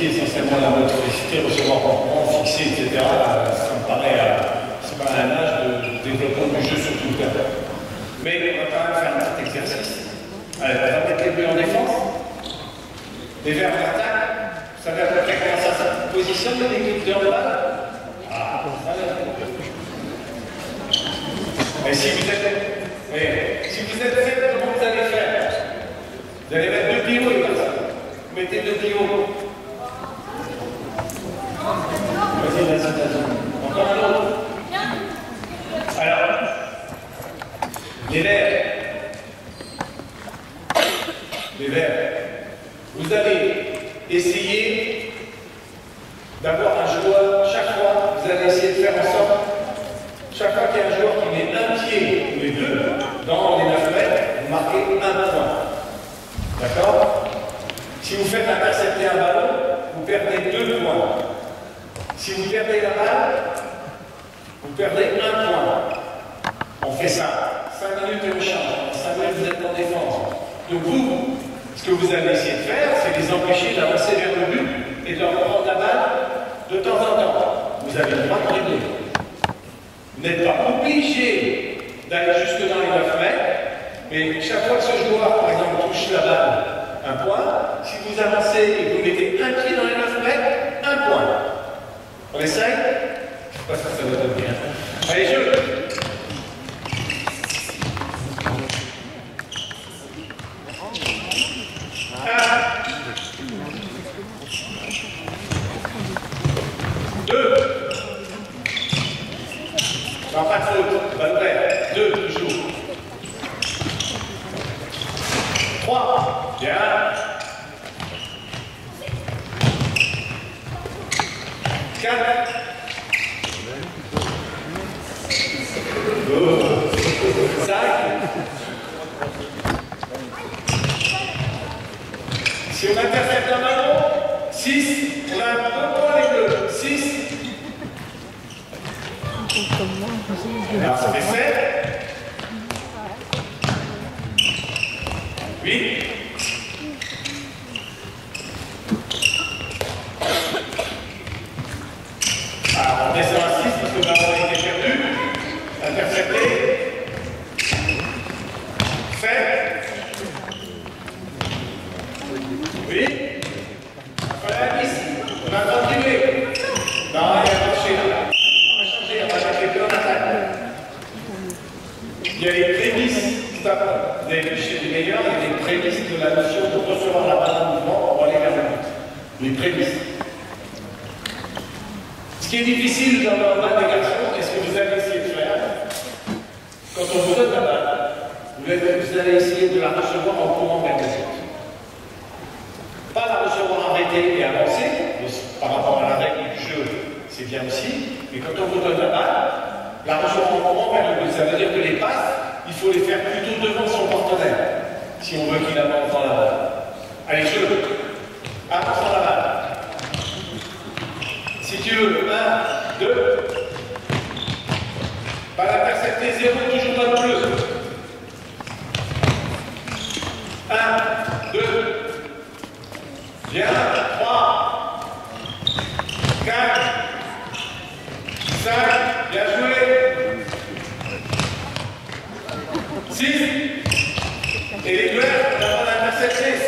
Essentiellement la motricité, recevoir campement, fixer, etc. Ça me paraît, c'est pas un âge de développement du jeu sur tout le terrain. Mais on va quand même faire un petit exercice. Allez, on va mettre les bleus en défense, les verts en attaque. Vous savez à peu près comment ça se positionne l'équipe de handball? Ah, ça va. Et si vous êtes faible, comment vous allez faire? mettez le plus haut. Vas-y, vas-y. Encore un autre. Alors, les verts. Les verts. Vous allez essayer d'avoir un joueur, chaque fois, vous allez essayer de faire en sorte, chaque fois qu'il y a un joueur qui met un pied ou les deux dans les 9 mètres, vous marquez un point. D'accord? Si vous faites intercepter un ballon, vous perdez 2 points. Si vous perdez la balle, vous perdez 1 point. On fait ça. 5 minutes et on change. 5 minutes, vous êtes en défense. Donc vous, ce que vous allez essayer de faire, c'est les empêcher d'avancer vers le but et de leur prendre la balle de temps en temps. Vous avez le droit de dribbler. Vous n'êtes pas obligé d'aller jusque dans les 9 mètres, mais chaque fois que ce joueur, par exemple, touche la balle, 1 point. Si vous avancez et que vous mettez un pied dans les 9 mètres, 1 point. On essaye? Je ne sais pas si ça va donner bien. Allez, jeu! Non, pas de faute, balle ouverte. 2, toujours. 3, bien. 4. 5. Si on intercepte un ballon, 6. On a un peu pour les bleus. 6. Alors ça fait 7. 8. Alors on descend à 6 parce que le ballon a été perdu. Intercepté. 7. 8. On va à 10. On va continuer. Non, il y a un marché là. Il y a les prémices, vous avez vu chez les meilleurs, il y a les prémices de la notion de recevoir la balle en mouvement pour aller vers le but. Les prémices. Ce qui est difficile dans le bal des garçons, et ce que vous allez essayer de faire, quand on vous donne la balle, vous allez essayer de la recevoir en courant vers le but. Pas la recevoir arrêtée et avancer, par rapport à la règle du jeu, c'est bien aussi, mais quand on vous donne la balle, la recevoir en courant vers le but, ça veut dire que les passes, il faut les faire plutôt devant son partenaire, si on veut qu'il avance dans la balle. Allez, jeu. Avance dans la balle. Si tu veux, 1, 2. Balle interceptée, 0, toujours dans le bleu. 1, 2. Bien. 3, 4, 5. Bien joué. 6. Et les joueurs, on a intercepté. 7.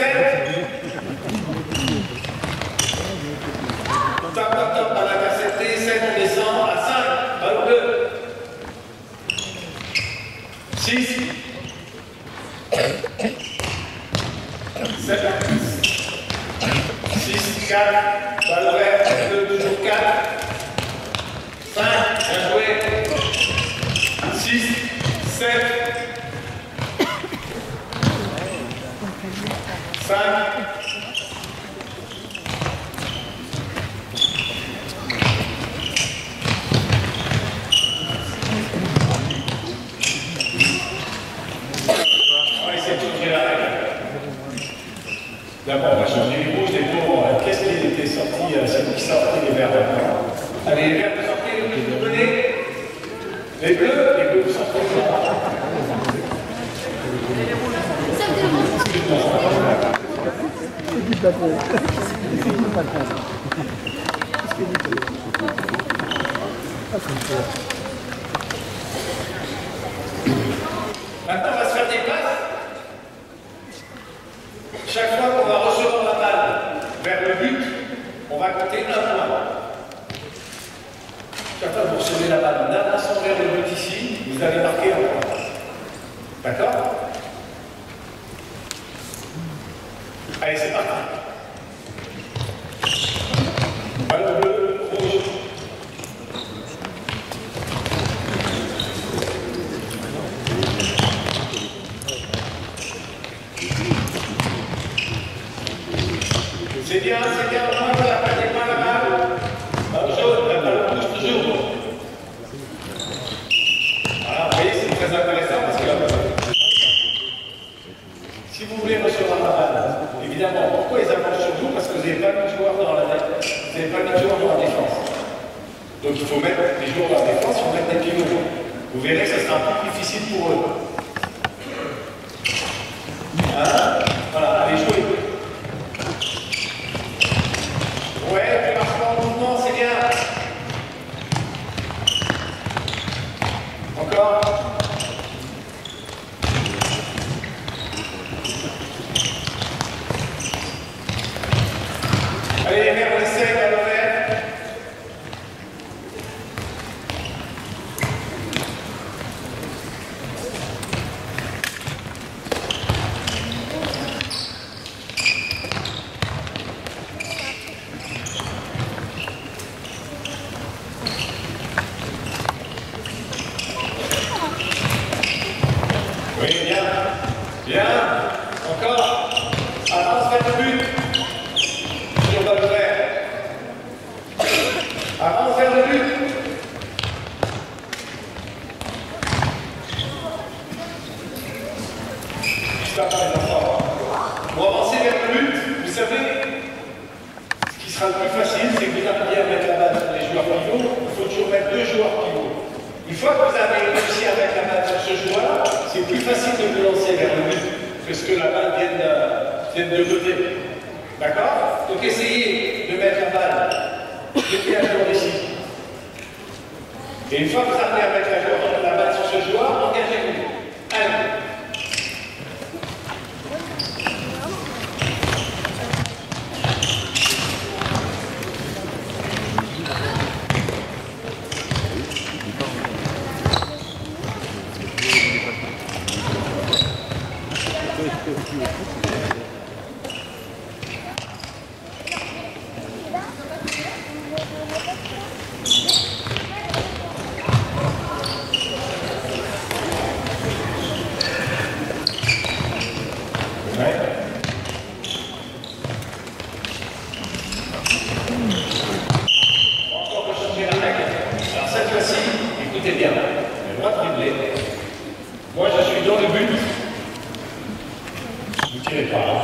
Top, top, top, on a intercepté. 7, on descend à 5. Ballon bleu. 6. 7. 6, 4. Ballon vert. 2, toujours 4. 5. Bien joué. 6. 7. 5. On va essayer de changer la règle. D'abord, on va changer les rouges, les blancs. Qu'est-ce qui était sorti? C'est vous qui sortez les verts maintenant. Allez, les verts, vous sortez, les bleus, vous venez. Les bleus, vous sortez les blancs. Maintenant, on va se faire des passes. Chaque fois qu'on va recevoir la balle vers le but, on va compter 1 point. Chaque fois que vous recevez la balle en avançant vers le but ici, vous allez marquer 1 point. D'accord? Allez, c'est parti. C'est bien, moi je la perdez pas la balle. Balle jaune, la balle rouge toujours. Voilà, vous voyez, c'est très intéressant parce que si vous voulez recevoir la balle, évidemment, pourquoi ils avancent sur vous? Parce que vous n'avez pas mis de joueurs dans la tête, vous n'avez pas mis de joueurs dans la défense. Donc il faut mettre des joueurs dans la défense, il faut mettre des pivots. Vous verrez que ça sera un peu difficile pour eux. Hein? Voilà, allez jouer. Ouais, tu marches pas en mouvement, c'est bien. Encore. Allez, vers l'essai, vers le vert. Oui, bien. Bien. Encore. Avance vers le but. Sur le vert. Avance vers le but. Ça va être fort. Pour avancer vers le but, vous savez, ce qui sera le plus facile, c'est que vous arriviez à mettre la balle sur les joueurs pivots. Il faut toujours mettre 2 joueurs pivots. Une fois que vous avez réussi à mettre la balle sur ce joueur, c'est plus facile de vous lancer vers le but que ce que la balle vienne de côté. D'accord? Donc essayez de mettre la balle, mettez un joueur ici. Et une fois que vous arrivez à mettre la balle sur ce joueur, engagez-vous. Allez. Bien, le droit de dribbler. Moi je suis dans le but. Vous ne tirez pas là.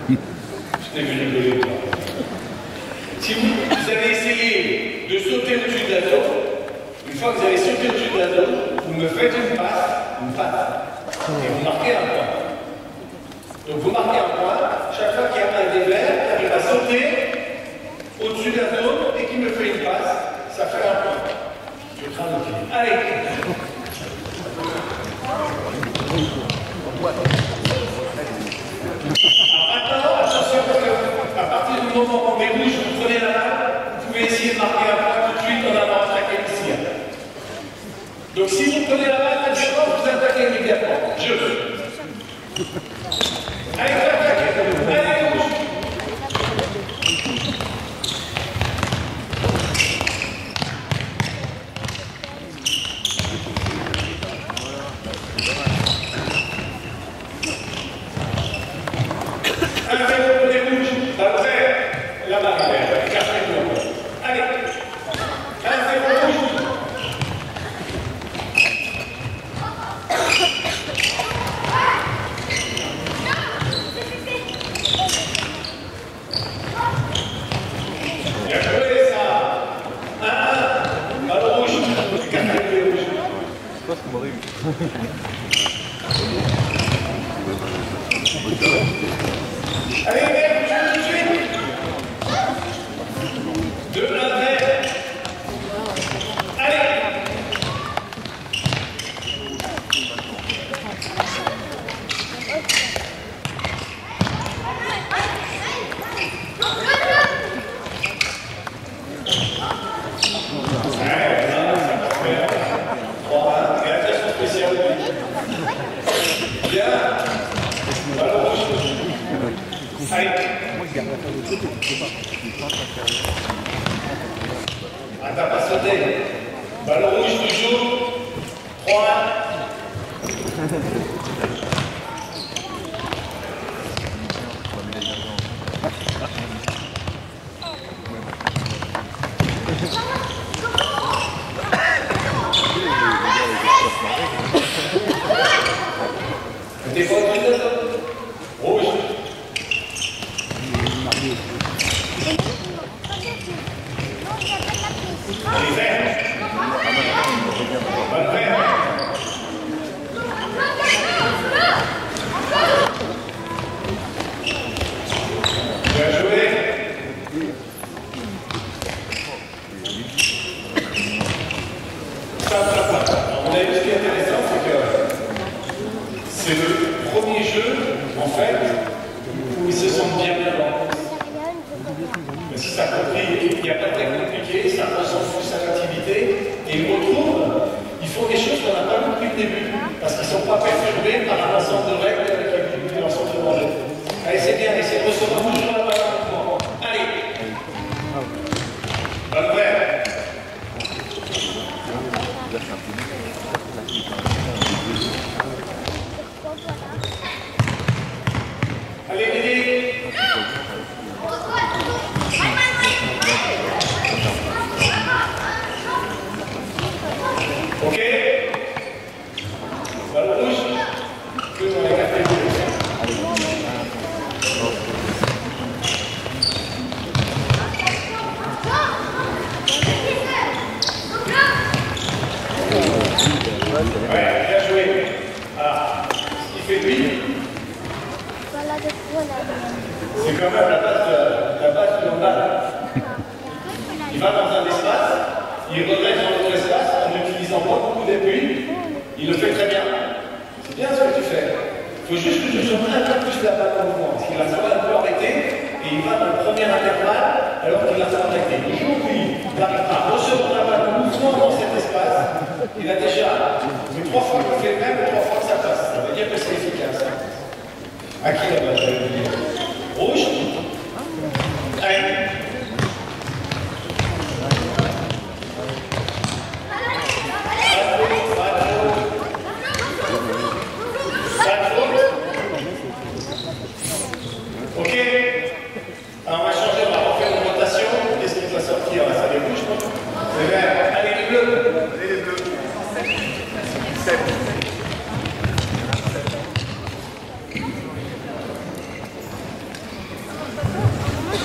Je t'ai vu rigoler toi. Si vous avez essayé de sauter au-dessus de la zone, une fois que vous avez sauté au-dessus de la zone, vous me faites une passe, et vous marquez un point. Donc vous marquez un point, chaque fois qu'il y a un des verts, il va sauter au-dessus de la zone et qu'il me fait une passe, ça fait un point. Je crains le pied. Allez. Alors maintenant, attention parce qu'à partir du moment où on met rouge, vous prenez la balle, vous pouvez essayer de marquer un point tout de suite en allant attaquer ici. Donc si vous prenez la balle, vous attaquez immédiatement. Je veux. Allez, attaquez. Allez, rouge. Allez, mec, tout de suite. 2-1 vert. Allez. Ah, t'as pas sauté. Ballon rouge toujours. 3-1. où ils se sentent bien dedans. Mais si ça a compris, il n'y a pas de très compliqué, ça ressemble plus à l'activité, et ils retrouvent, ils font des choses qu'on n'a pas compris au début, parce qu'ils ne sont pas perturbés par un ensemble de règles qui leur sont demandées. Allez, c'est bien, essayez de recevoir toujours la balle en mouvement. Allez. Balle ouverte. Allez, Dédé. Ok. Balle rouge. Que dans les cafés. Ouais, bien joué. Alors, ce qu'il fait lui, c'est quand même la base de l'emballage. Il va dans un espace, il regrette dans l'autre espace en n'utilisant pas beaucoup d'appui. Il le fait très bien. C'est bien ce que tu fais. Il faut juste que tu sois un peu plus la balle en mouvement. Parce qu'il va savoir un peu arrêter et il va dans le premier intervalle alors qu'il va savoir arrêter. Le jour où il n'arrive pas à recevoir la balle en mouvement dans cet espace, il a déjà, mais 3 fois qu'il fait le même, 3 fois que ça passe. Ça veut dire que c'est efficace. À qui la balle? Rouge. Allez. Ok. Alors on va changer, on va refaire une rotation. Qu'est-ce qui va sortir? Ça les rouges, non? Les verts. Allez, les bleus. Allez, les bleus. 7.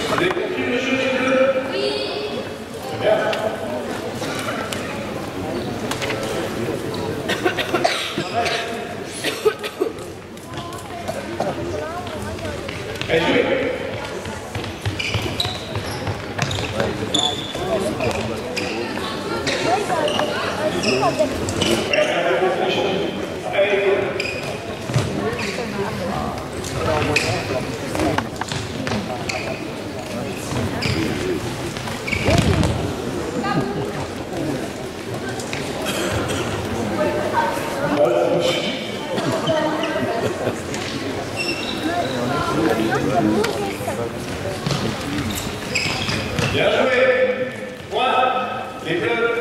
Vous avez compris le jeu des bleus? Oui. C'est bien. Allez, jouez. Bien joué. Point. Les bleus.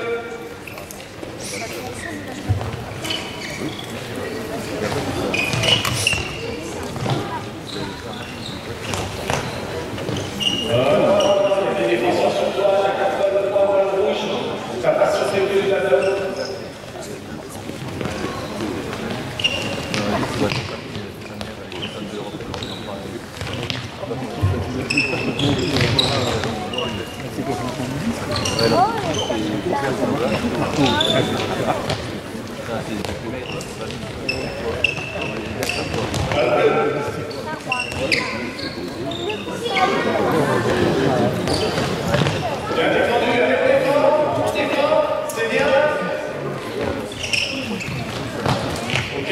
Non, il y a des défenseurs sur toi, chaque fois le point balle rouge, ça passe sur tes deux de la balle. Bien défendu, on défend, c'est bien. Ok.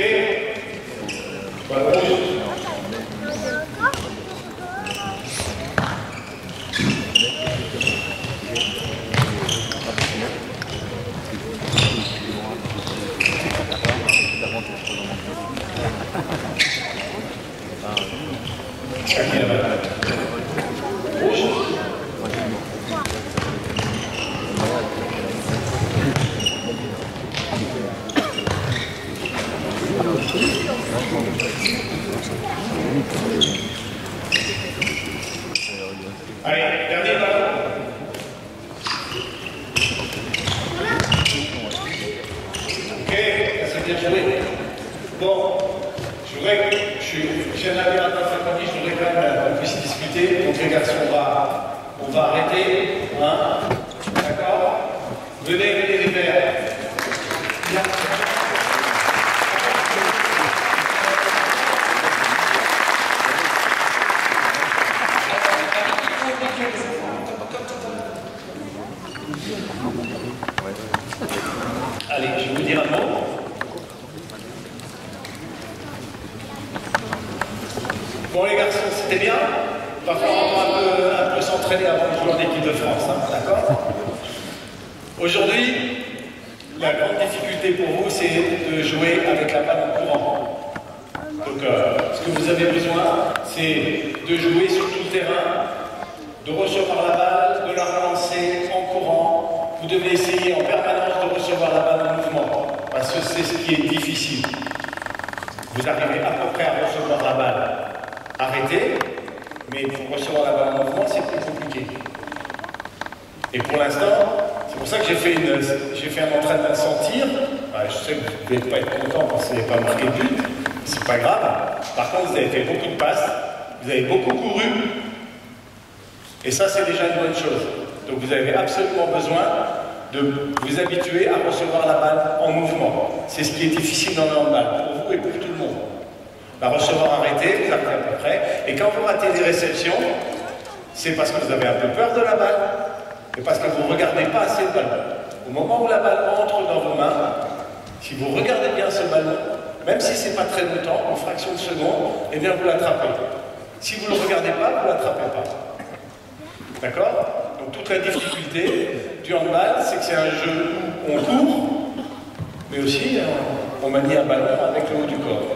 Balle rouge. Qui la balle? Rouge. Allez, dernier ballon. Ok, ça c'est bien joué. Bon, je voudrais que j'ai un avis à ta famille, je voudrais quand même qu'on puisse discuter. Donc les garçons, on va arrêter. Hein, d'accord? Venez les verts. Allez, je vais vous dire un mot. Bon les garçons, c'était bien. Il va falloir un peu s'entraîner avant de jouer en équipe de France, hein, d'accord? Aujourd'hui, la grande difficulté pour vous, c'est de jouer avec la balle en courant. Donc, ce que vous avez besoin, c'est de jouer sur tout le terrain, de recevoir la balle, de la relancer en courant. Vous devez essayer en permanence de recevoir la balle en mouvement, parce que c'est ce qui est difficile. Vous arrivez à peu près à recevoir la balle arrêtée, mais pour recevoir la balle en mouvement, c'est plus compliqué. Et pour l'instant, c'est pour ça que j'ai fait un entraînement sans tir. Je sais que vous ne devez pas être content parce que vous n'avez pas marqué de but, c'est pas grave. Par contre, vous avez fait beaucoup de passes, vous avez beaucoup couru, et ça, c'est déjà une bonne chose. Donc, vous avez absolument besoin de vous habituer à recevoir la balle en mouvement. C'est ce qui est difficile dans le handball, pour vous et pour tout le monde. La recevoir arrêtée, vous arrivez à peu près, et quand vous ratez des réceptions, c'est parce que vous avez un peu peur de la balle, et parce que vous ne regardez pas assez le ballon. Au moment où la balle entre dans vos mains, si vous regardez bien ce ballon, même si ce n'est pas très longtemps, en fraction de seconde, eh bien vous l'attrapez. Si vous ne le regardez pas, vous ne l'attrapez pas. D'accord? Donc toute la difficulté du handball, c'est que c'est un jeu où on court, mais aussi on manie un ballon avec le haut du corps.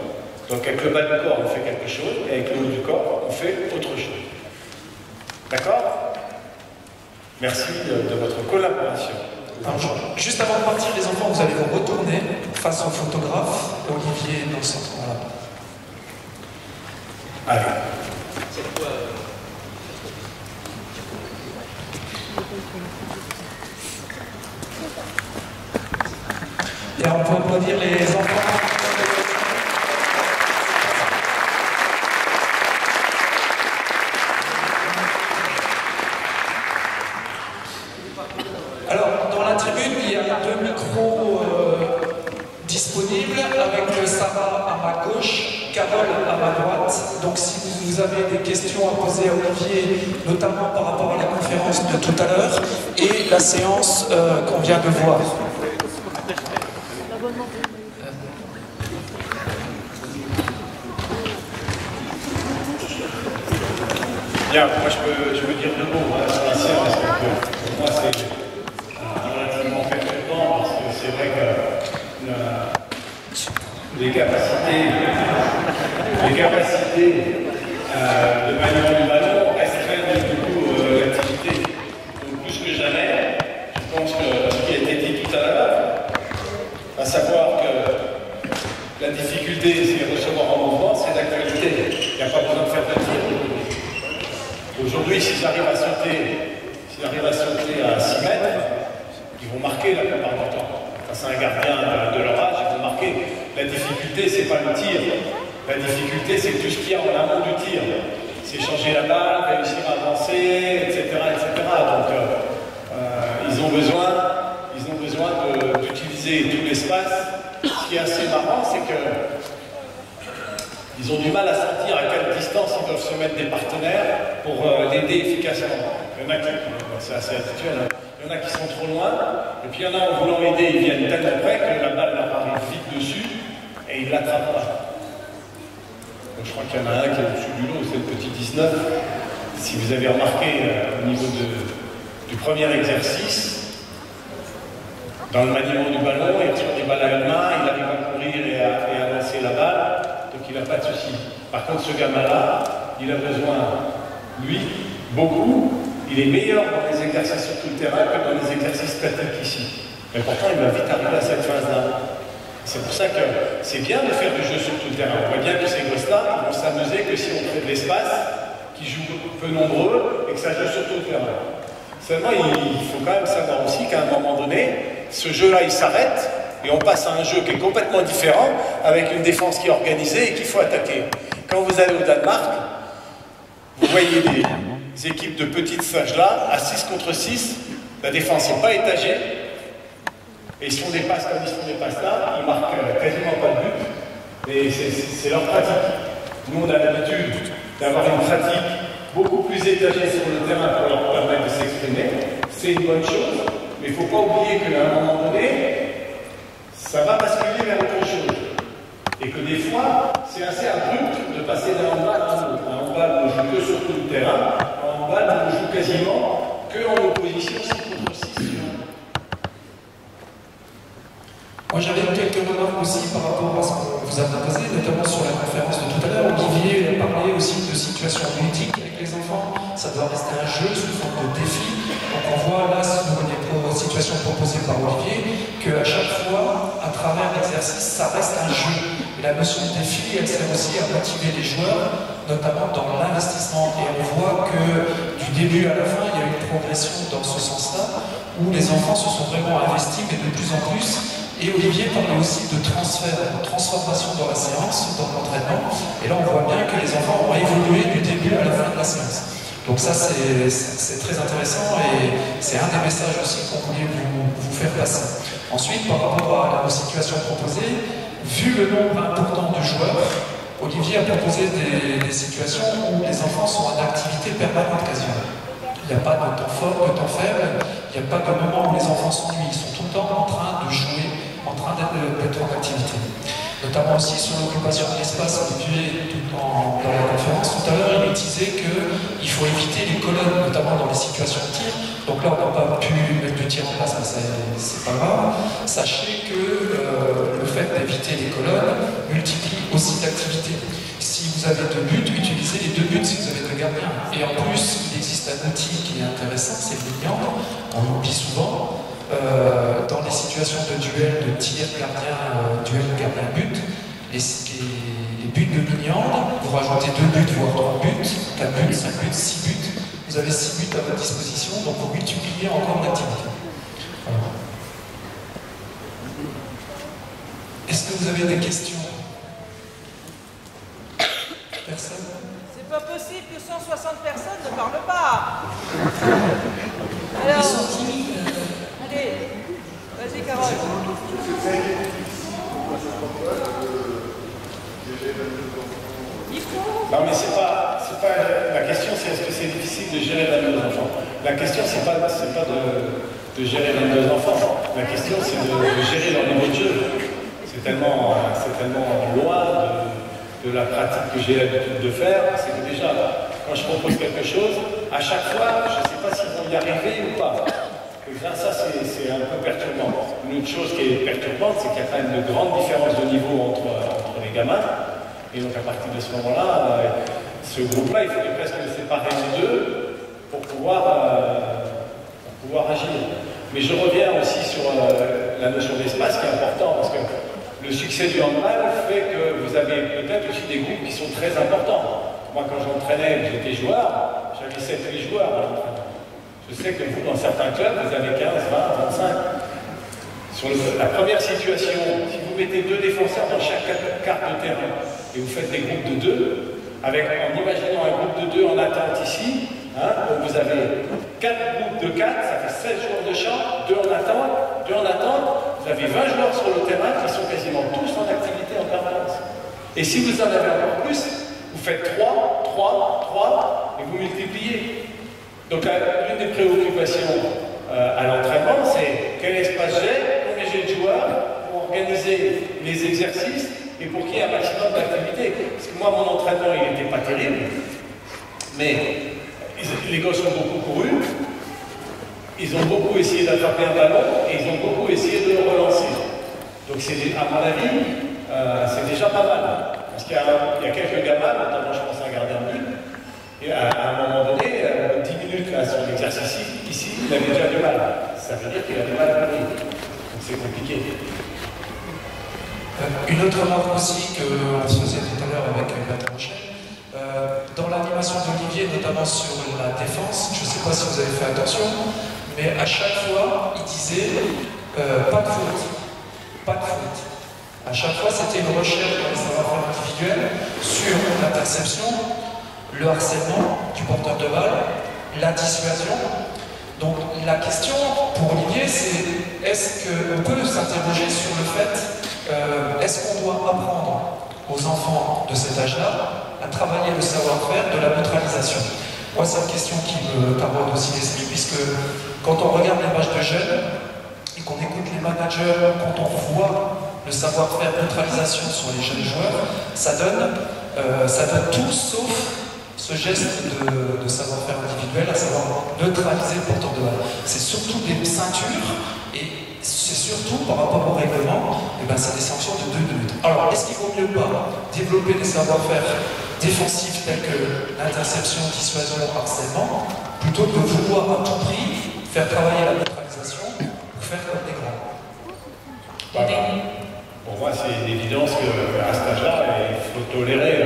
Donc avec le bas du corps, on fait quelque chose, et avec le haut du corps, on fait autre chose. D'accord? Merci de votre collaboration. Alors, juste avant de partir, les enfants, vous allez vous retourner face au photographe, Olivier, dans ce sens-là. Allez. Et on peut applaudir les enfants. Alors, dans la tribune, il y a 2 micros disponibles, avec Sarah à ma gauche, Carole à ma droite. Donc, si vous avez des questions à poser à Olivier, notamment par rapport à la conférence de tout à l'heure et la séance qu'on vient de voir. Bien, moi je peux dire 2 mots sur la séance, parce que pour moi c'est relativement perturbant, parce que c'est vrai que les capacités de maniement du ballon restreignent du coup l'activité. Donc plus que jamais, je pense que ce qui a été dit tout à l'heure, à savoir que la difficulté c'est recevoir en mouvement, c'est d'actualité. Il n'y a pas besoin de faire de tir. Aujourd'hui, s'ils arrivent à sauter à 6 mètres, ils vont marquer la plupart du temps. Quand c'est un gardien de leur âge, ils vont marquer. La difficulté, c'est pas le tir. La difficulté, c'est tout ce qu'il y a en amont du tir. C'est changer la balle, réussir à avancer, etc. etc. Donc, ils ont besoin d'utiliser tout l'espace. Ce qui est assez marrant, c'est que ils ont du mal à sentir à quelle distance ils doivent se mettre des partenaires pour l'aider efficacement. Il y en a qui, c'est assez habituel, hein. Il y en a qui sont trop loin, et puis il y en a en voulant aider, ils viennent tellement près que la balle leur arrive vite dessus, et ils ne l'attrapent pas. Donc je crois qu'il y en a un qui est au-dessus du lot, c'est le petit 19. Si vous avez remarqué au niveau du premier exercice, dans le maniement du ballon, il tire des balles à la main, il arrive à courir et à lancer la balle. Donc il n'a pas de souci. Par contre, ce gamin-là, il a besoin, lui, beaucoup, il est meilleur dans les exercices sur tout le terrain que dans les exercices statiques ici. Mais pourtant, il va vite arriver à cette phase-là. C'est pour ça que c'est bien de faire du jeu sur tout le terrain. On voit bien que ces gosses-là, ils vont s'amuser que si on crée de l'espace, qu'ils jouent peu nombreux et que ça joue sur tout le terrain. Seulement, il faut quand même savoir aussi qu'à un moment donné, ce jeu-là, il s'arrête. Et on passe à un jeu qui est complètement différent, avec une défense qui est organisée et qu'il faut attaquer. Quand vous allez au Danemark, vous voyez des équipes de petites sages-là, à 6 contre 6, la défense n'est pas étagée, et ils se font des passes comme ils se font des passes là, ils marquent quasiment pas de but, et c'est leur pratique. Nous, on a l'habitude d'avoir une pratique beaucoup plus étagée sur le terrain pour leur permettre de s'exprimer. C'est une bonne chose, mais il ne faut pas oublier qu'à un moment donné, ça va basculer vers autre chose. Et que des fois, c'est assez abrupt de passer d'un handball à un autre. joue que sur tout le terrain. En balle, on joue quasiment que en opposition 6 contre 6. Moi j'avais quelques remarques aussi par rapport à ce que vous avez posé, notamment sur la conférence de tout à l'heure. Olivier a parlé aussi de situations ludiques avec les enfants. Ça doit rester un jeu sous forme de défi. Donc on voit là, sur les situations proposées par Olivier, qu'à chaque fois, à travers l'exercice, ça reste un jeu. Et la notion de défi, elle sert aussi à motiver les joueurs, notamment dans l'investissement. Et on voit que du début à la fin, il y a une progression dans ce sens-là, où les enfants se sont vraiment investis, mais de plus en plus. Et Olivier parlait aussi de transfert, de transformation dans la séance, dans l'entraînement. Et là, on voit bien que les enfants ont évolué du début à la fin de la séance. Donc ça, c'est très intéressant et c'est un des messages aussi qu'on voulait vous faire passer. Ensuite, par rapport à la situation proposée, vu le nombre important de joueurs, Olivier a proposé des situations où les enfants sont en activité permanente quasiment. Il n'y a pas de temps fort, de temps faible, il n'y a pas de moment où les enfants s'ennuient, ils sont tout le temps en train de jouer, en train d'être en activité. Notamment aussi sur l'occupation de l'espace, Olivier, dans la conférence tout à l'heure, il disait qu'il faut éviter les colonnes, notamment dans les situations de tir. Donc là, on n'a pas pu mettre de tir en place, mais c'est pas grave. Sachez que le fait d'éviter les colonnes multiplie aussi l'activité. Si vous avez 2 buts, utilisez les 2 buts si vous avez 2 gardiens. Et en plus, il existe un outil qui est intéressant, c'est le lignant. On l'oublie souvent. Dans les situations de duel, de tir gardien, duel gardien-but, les buts de Lignande, vous rajoutez 2 buts, voire 3 buts, 4 buts, 5 buts, 6 buts, vous avez 6 buts à votre disposition, donc vous multipliez encore l'activité. Voilà. Est-ce que vous avez des questions? Personne? C'est pas possible que 160 personnes ne parlent pas. Alors, ils sont timides. Allez, vas-y Carole. Non mais c'est pas la question, c'est est-ce que c'est difficile de gérer 22 enfants. La question c'est pas de gérer 22 enfants. La question c'est de gérer leur niveau de jeu. C'est tellement loin de la pratique que j'ai l'habitude de faire. C'est que déjà, quand je propose quelque chose, à chaque fois, je ne sais pas s'ils vont y arriver ou pas. Ça, c'est un peu perturbant. Une autre chose qui est perturbante, c'est qu'il y a quand même de grandes différences de niveau entre les gamins. Et donc, à partir de ce moment-là, ce groupe-là, il faudrait presque le séparer en 2 pour pouvoir agir. Mais je reviens aussi sur la notion d'espace qui est important, parce que le succès du handball fait que vous avez peut-être aussi des groupes qui sont très importants. Moi, quand j'entraînais, j'étais joueur, j'avais 7-8 joueurs à l'entraînement. Je sais que vous, dans certains clubs, vous avez 15, 20, 25. Sur la première situation, si vous mettez 2 défenseurs dans chaque carte de terrain et vous faites des groupes de 2, en imaginant un groupe de 2 en attente ici, donc vous avez 4 groupes de 4, ça fait 16 joueurs de champ, 2 en attente, vous avez 20 joueurs sur le terrain qui sont quasiment tous en activité en permanence. Et si vous en avez encore plus, vous faites 3, 3, 3 et vous multipliez. Donc l'une des préoccupations à l'entraînement, c'est quel espace j'ai, combien j'ai de joueurs pour organiser les exercices et pour qu'il y ait un maximum d'activité. Parce que moi, mon entraînement, il n'était pas terrible, mais les gosses ont beaucoup couru, ils ont beaucoup essayé d'attraper un ballon et ils ont beaucoup essayé de le relancer. Donc à mon avis, c'est déjà pas mal. Parce qu'il y a quelques gamins, notamment je pense à un gardien de but, et à un moment donné, 10 minutes là, sur l'exercice ici, il avait déjà du mal. Ça veut dire qu'il a du mal à courir. Donc c'est compliqué. Une autre remarque aussi qu'on se faisait tout à l'heure avec Patrick Rochelle, dans l'animation d'Olivier, notamment sur la défense, je ne sais pas si vous avez fait attention, mais à chaque fois, il disait pas de faute, pas de faute. À chaque fois, c'était une recherche dans les savoir-faire individuels sur l'interception, le harcèlement du porteur de balle, la dissuasion. Donc la question pour Olivier, c'est est-ce qu'on peut s'interroger sur le fait, est-ce qu'on doit apprendre aux enfants de cet âge-là à travailler le savoir-faire de la neutralisation? Moi, c'est une question qui me taraude aussi l'esprit, puisque quand on regarde les matchs de jeunes et qu'on écoute les managers, quand on voit le savoir-faire neutralisation sur les jeunes joueurs, ça donne tout sauf ce geste de savoir-faire individuel, à savoir neutraliser le porteur de balle. C'est surtout des ceintures et c'est surtout par rapport au règlement, et ben c'est des sanctions de 2 minutes. Alors, est-ce qu'il vaut mieux pas développer des savoir-faire défensifs tels que l'interception, dissuasion, harcèlement, plutôt que de vouloir à tout prix faire travailler la neutralisation ou faire comme des grands? Pour moi, c'est une évidence qu'à cet âge-là, il faut tolérer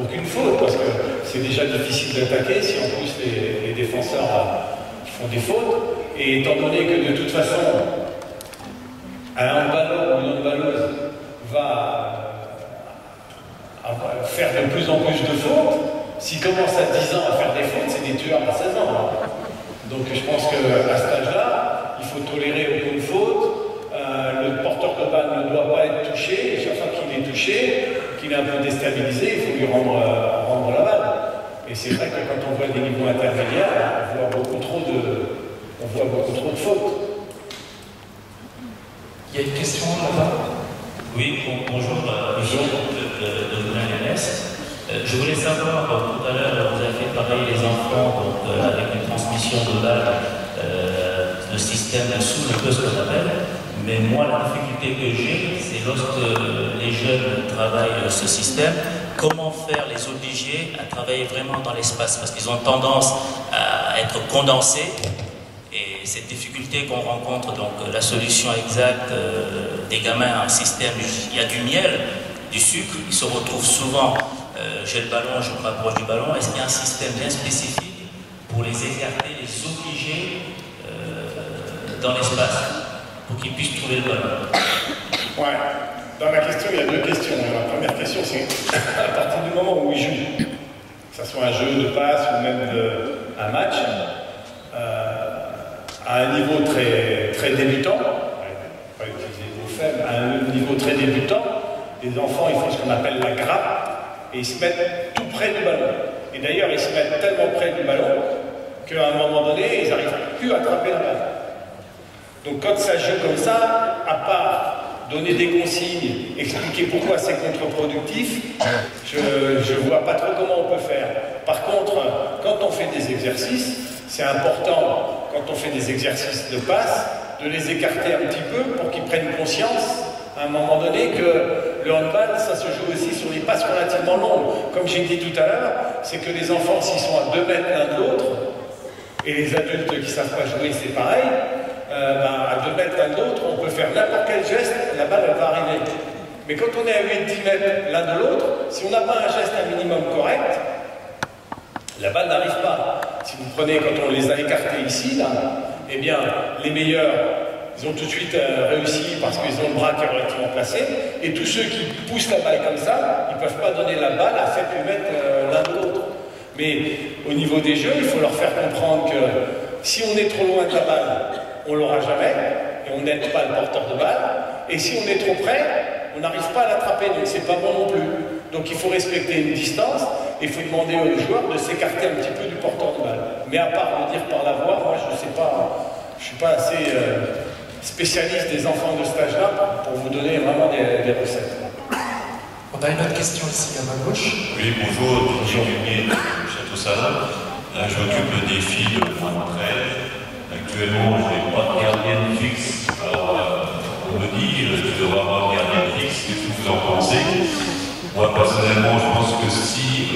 aucune faute, parce que c'est déjà difficile d'attaquer si en plus les défenseurs font des fautes. Et étant donné que de toute façon, un handballeur ou une handballeuse va faire de plus en plus de fautes, s'il commence à 10 ans à faire des fautes, c'est des tueurs à 16 ans. Donc je pense qu'à cet âge-là, il faut tolérer aucune faute. Le porteur de balle ne doit pas être touché, et chaque fois qu'il est touché, qu'il est un peu déstabilisé, il faut lui rendre la balle. Et c'est vrai que quand on voit des niveaux intermédiaires, on voit beaucoup trop de fautes. Il y a une question là-bas. Oui, bonjour, de Moulin Lès. Je voulais savoir, tout à l'heure, vous avez fait pareil les enfants, donc avec une transmission de balle, le système sous le peu ce qu'on appelle. Mais moi, la difficulté que j'ai, c'est lorsque les jeunes travaillent ce système, comment faire les obliger à travailler vraiment dans l'espace, parce qu'ils ont tendance à être condensés. Et cette difficulté qu'on rencontre, donc la solution exacte des gamins à un système, il y a du miel, du sucre, ils se retrouvent souvent, j'ai le ballon, je me rapproche du ballon. Est-ce qu'il y a un système bien spécifique pour les écarter, les obliger dans l'espace pour qu'ils puissent trouver le ballon? Ouais. Dans la question, il y a 2 questions. La première question, c'est à partir du moment où ils jouent, que ce soit un jeu de passe ou même un match, à un niveau très débutant, pas utiliser des mots faibles, à un niveau très débutant, les enfants ils font ce qu'on appelle la grappe et ils se mettent tout près du ballon. Et d'ailleurs, ils se mettent tellement près du ballon qu'à un moment donné, ils n'arrivent plus à attraper la balle. Donc quand ça joue comme ça, à part donner des consignes, expliquer pourquoi c'est contre-productif, je ne vois pas trop comment on peut faire. Par contre, quand on fait des exercices, c'est important, quand on fait des exercices de passe, de les écarter un petit peu pour qu'ils prennent conscience, à un moment donné, que le handball, ça se joue aussi sur des passes relativement longues. Comme j'ai dit tout à l'heure, c'est que les enfants, s'ils sont à 2 mètres l'un de l'autre, et les adultes qui ne savent pas jouer, c'est pareil, à 2 mètres l'un de l'autre, on peut faire n'importe quel geste, la balle elle va arriver. Mais quand on est à 8-10 mètres l'un de l'autre, si on n'a pas un geste un minimum correct, la balle n'arrive pas. Si vous prenez, quand on les a écartés ici, là, eh bien, les meilleurs, ils ont tout de suite réussi parce qu'ils ont le bras qui est relativement placé, et tous ceux qui poussent la balle comme ça, ils ne peuvent pas donner la balle à 7-8 mètres l'un de l'autre. Mais au niveau des jeux, il faut leur faire comprendre que si on est trop loin de la balle, on ne l'aura jamais, et on n'aide pas le porteur de balle, et si on est trop près, on n'arrive pas à l'attraper, donc c'est pas bon non plus. Donc il faut respecter une distance, et il faut demander aux joueurs de s'écarter un petit peu du porteur de balle. Mais à part le dire par la voix, moi je ne sais pas, je ne suis pas assez spécialiste des enfants de cet âge-là pour vous donner vraiment des recettes. On a une autre question ici à ma gauche. Oui, bonjour, Didier Dumier de Château-Salin. Je m'occupe des filles de moins de 13. Actuellement, je n'ai pas de gardienne fixe. Alors, on me dit qu'il devrait avoir une gardienne fixe. Qu'est-ce que vous en pensez? Moi, personnellement, je pense que si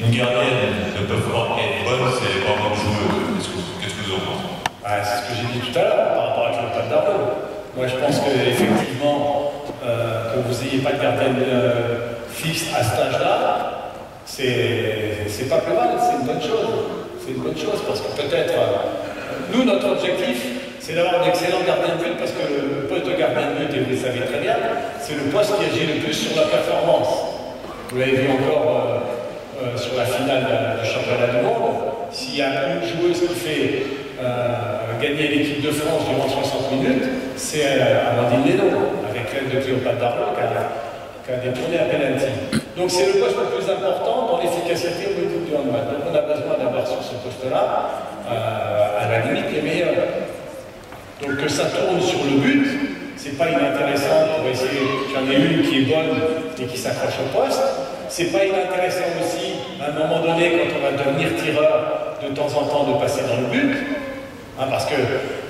une gardienne ne peut pas être bonne, c'est pas bonne joueuse. Qu'est-ce que vous en pensez? C'est ce que j'ai dit tout à l'heure par rapport à Cléopâtre Darnaud. Moi, je pense qu'effectivement, que vous n'ayez pas de gardienne fixe à cet âge-là, c'est pas plus mal, c'est une bonne chose. C'est une bonne chose parce que peut-être, nous, notre objectif, c'est d'avoir d'excellents gardiens de but parce que le poste de gardien de but, et vous le savez très bien, c'est le poste qui agit le plus sur la performance. Vous l'avez vu encore sur la finale du championnat du monde. S'il y a une joueuse qui fait gagner l'équipe de France durant 60 minutes, c'est Amandine Lénaud, avec l'aide de Cléopâtre Darnaud qui a détourné un penalty. Donc c'est le poste le plus important dans l'efficacité au niveau du handball. Donc on a besoin d'avoir sur ce poste-là, à la limite, les meilleurs. Donc que ça tourne sur le but, c'est pas inintéressant pour essayer. J'en ai une qui est bonne et qui s'accroche au poste, C'est pas inintéressant aussi, à un moment donné, quand on va devenir tireur, de temps en temps de passer dans le but, hein, parce qu'il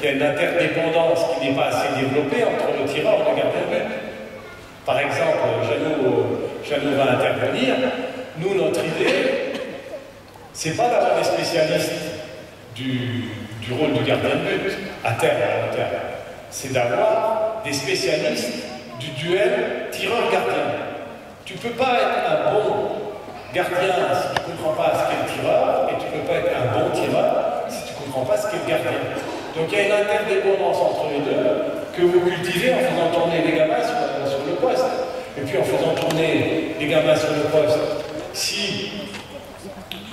y a une interdépendance qui n'est pas assez développée entre le tireur et le gardien de but. Par exemple, Jeannot va intervenir. Nous, notre idée, c'est pas d'avoir des spécialistes du rôle du gardien de but, à terme, à long terme. C'est d'avoir des spécialistes du duel tireur-gardien. Tu ne peux pas être un bon gardien si tu ne comprends pas ce qu'est le tireur, et tu ne peux pas être un bon tireur si tu ne comprends pas ce qu'est le gardien. Donc il y a une interdépendance entre les deux que vous cultivez en faisant tourner les gamins sur le poste. Et puis en faisant tourner les gamins sur le poste, si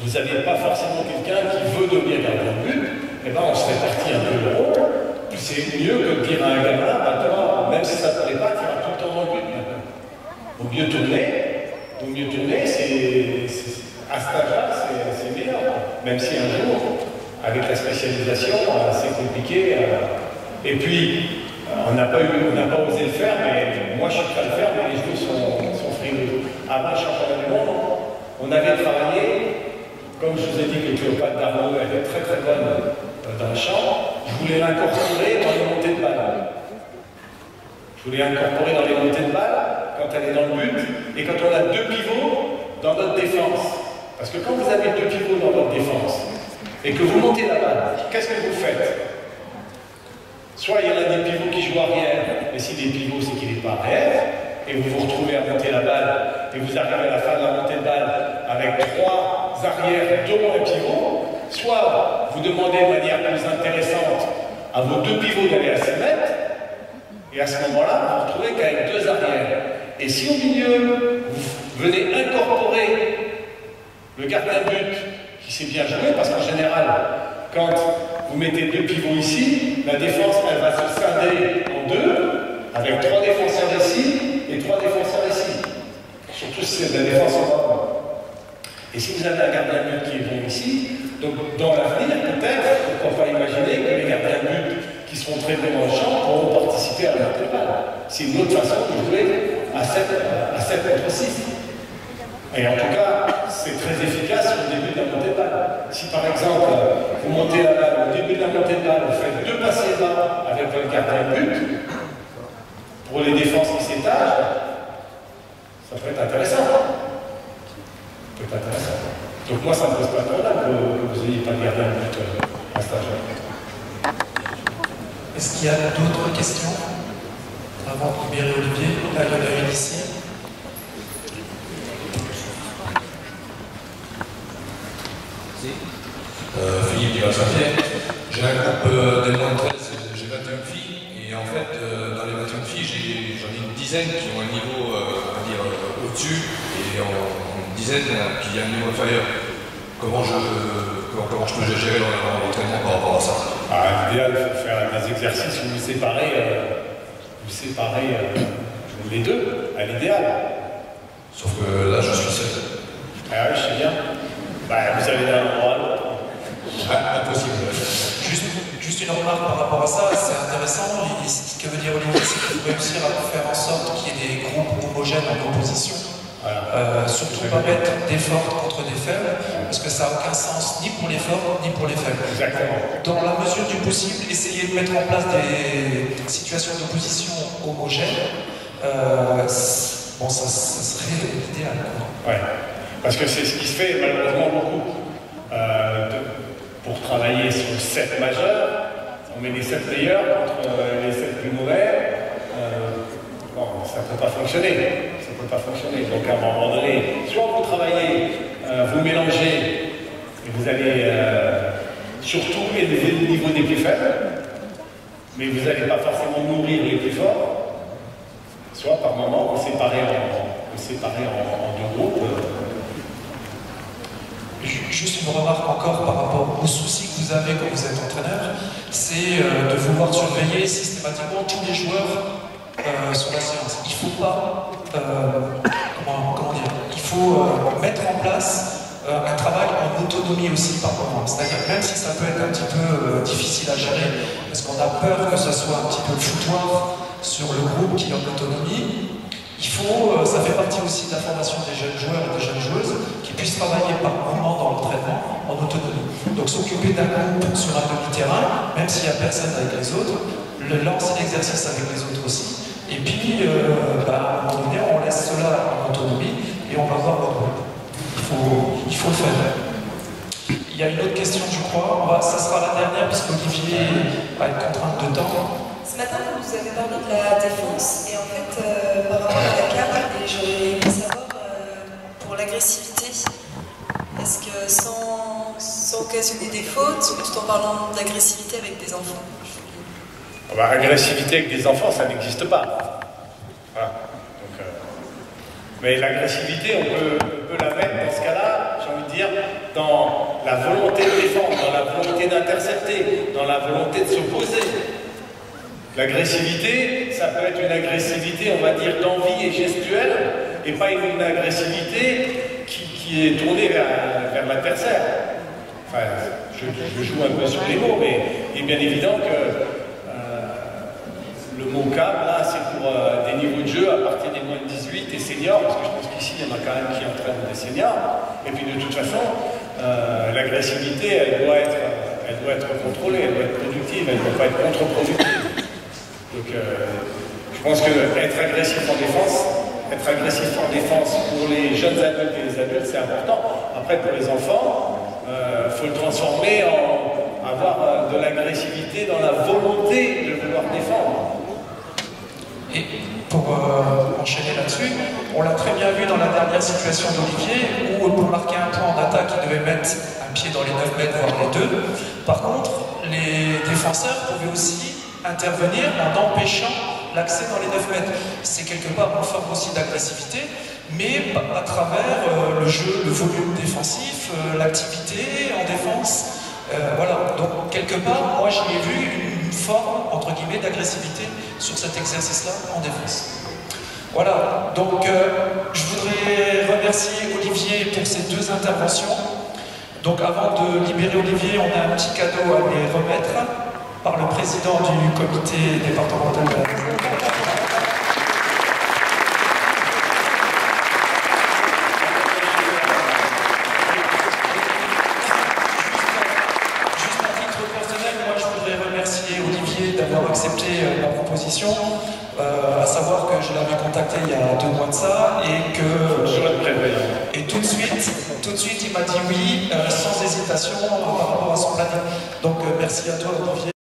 vous n'avez pas forcément quelqu'un qui veut devenir gardien de but, eh ben on se répartit un peu le rôle. C'est mieux que de dire à un gamin, maintenant, même si ça ne te plaît pas, tu iras tout le temps dans le but maintenant. Vaut mieux tourner, à cet âge-là, c'est meilleur. Même si un jour, avec la spécialisation, c'est compliqué. Et puis, on n'a pas osé le faire, mais moi je suis prêt à le faire, mais les joueurs sont frileux. Avant le championnat du monde, on avait travaillé, comme je vous ai dit que Cléopâtre Darnaud, elle est très très bonne dans le champ, je voulais l'incorporer dans les montées de balles. Je voulais incorporer dans les montées de balles, quand elle est dans le but, et quand on a deux pivots dans notre défense. Parce que quand vous avez deux pivots dans votre défense, et que vous montez la balle, qu'est-ce que vous faites? Soit il y en a des pivots qui jouent arrière, et si des pivots, c'est qu'il n'est pas arrière, et vous vous retrouvez à monter la balle, et vous arrivez à la fin de la montée de balle avec trois arrières, dont un pivot, soit vous demandez de manière plus intéressante à vos deux pivots d'aller à 6 mètres, et à ce moment-là, vous vous retrouvez qu'avec deux arrières. Et si au milieu, vous venez incorporer le gardien de but qui sait bien jouer, parce qu'en général, quand vous mettez deux pivots ici, la défense, elle va se scinder en deux, avec 3 défenseurs ici et 3 défenseurs ici. Surtout si c'est de la défense en bas. Et si vous avez un gardien de but qui est bon ici, donc dans l'avenir, peut-être, pourquoi pas imaginer que les gardiens de but qui seront très bons dans le champ pourront participer à la montée de balle. C'est une autre façon de jouer à 7 contre 6. Et en tout cas, c'est très efficace au début de la montée de balle. Si par exemple, vous montez la balle, au début de la montée de balle, vous faites 2 passés bas avec votre gardien de but, pour les défenses qui s'étagent, ça peut être intéressant. Ça peut être intéressant. Donc moi, ça ne me pose pas de problème que vous n'ayez pas de gardien de but à cet âge-là. Est-ce qu'il y a d'autres questions avant de libérer Olivier? Là, il y en a une ici. Philippe Diva-Saint-Pierre. J'ai un groupe de moins de 13, j'ai 21 filles, et en fait, dans les 21 filles, j'en ai une dizaine qui ont un niveau, on va dire, au-dessus, et une dizaine qui a un niveau inférieur. Comment je peux gérer l'entraînement par rapport à ça? L'idéal, il faut faire des exercices où vous séparez les deux, à l'idéal. Sauf que là, je suis seul. Ah oui, je sais bien. Vous allez d'un endroit à l'autre. Impossible. Juste une remarque par rapport à ça, c'est intéressant. Ce que veut dire Olivier, c'est qu'il faut réussir à faire en sorte qu'il y ait des groupes homogènes en opposition. Voilà. Surtout pas mettre des fortes contre des faibles, parce que ça n'a aucun sens ni pour les forts ni pour les faibles. Exactement. Dans la mesure du possible, essayer de mettre en place des situations d'opposition homogènes, bon, ça serait l'idéal. Ouais. Parce que c'est ce qui se fait malheureusement beaucoup. Pour travailler sur le 7 majeur, on met les 7 meilleurs contre les 7 plus mauvais. Bon, ça ne peut pas fonctionner. Ça ne peut pas fonctionner. Donc à un moment donné, soit vous travaillez, vous mélangez, et vous allez surtout élever le niveau des plus faibles, mais vous n'allez pas forcément nourrir les plus forts. Soit par moment, vous séparez en deux groupes. Juste une remarque encore par rapport aux soucis que vous avez quand vous êtes entraîneur, c'est de vouloir surveiller systématiquement tous les joueurs sur la séance. Il ne faut pas, comment dire, il faut mettre en place un travail en autonomie aussi par moment. C'est-à-dire même si ça peut être un petit peu difficile à gérer, parce qu'on a peur que ce soit un petit peu le foutoir sur le groupe qui est en autonomie, il Ça fait partie aussi de la formation des jeunes joueurs et des jeunes joueuses qui puissent travailler par moment dans l'entraînement en autonomie. Donc s'occuper d'un groupe sur un demi-terrain, même s'il n'y a personne avec les autres, lancer l'exercice avec les autres aussi. Et puis, à un moment donné, on laisse cela en autonomie et on va voir votre groupe. Il faut le faire. Il y a une autre question, je crois. Ça sera la dernière parce qu'Olivier va être contraint de temps. Ce matin, vous avez parlé de la défense et en fait, par rapport à la CAP, j'aurais aimé savoir pour l'agressivité, est-ce que sans occasionner des fautes, tout en parlant d'agressivité avec des enfants? Agressivité avec des enfants, ça n'existe pas. Voilà. Donc, mais l'agressivité, on peut la mettre dans ce cas-là, j'ai envie de dire, dans la volonté de défendre, dans la volonté d'intercepter, dans la volonté de s'opposer. L'agressivité, ça peut être une agressivité, on va dire, d'envie et gestuelle, et pas une agressivité qui est tournée vers l'adversaire. Enfin, je joue un peu sur les mots, mais il est bien évident que le mot câble, là, c'est pour des niveaux de jeu à partir des moins de 18 et seniors, parce que je pense qu'ici, il y en a quand même qui entraînent des seniors. Et puis de toute façon, l'agressivité, elle doit être contrôlée, elle doit être productive, elle ne doit pas être contre-productive. Donc je pense que être agressif en défense pour les jeunes adultes et les adultes, c'est important. Après, pour les enfants, il faut le transformer en avoir de l'agressivité dans la volonté de vouloir défendre. Et pour enchaîner là-dessus, on l'a très bien vu dans la dernière situation d'Olivier, où pour marquer un point en attaque, il devait mettre un pied dans les 9 mètres, voire les 2. Par contre, les défenseurs pouvaient aussi intervenir en empêchant l'accès dans les 9 mètres. C'est quelque part une forme aussi d'agressivité, mais à travers le jeu, le volume défensif, l'activité en défense. Voilà, donc quelque part, moi j'y ai vu une forme, entre guillemets, d'agressivité sur cet exercice-là en défense. Voilà, donc je voudrais remercier Olivier pour ces 2 interventions. Donc avant de libérer Olivier, on a un petit cadeau à lui remettre par le président du comité départemental de la d'avoir accepté ma proposition, à savoir que je l'avais contacté il y a 2 mois de ça et que tout de suite il m'a dit oui sans hésitation par rapport à son planning. Donc merci à toi Olivier.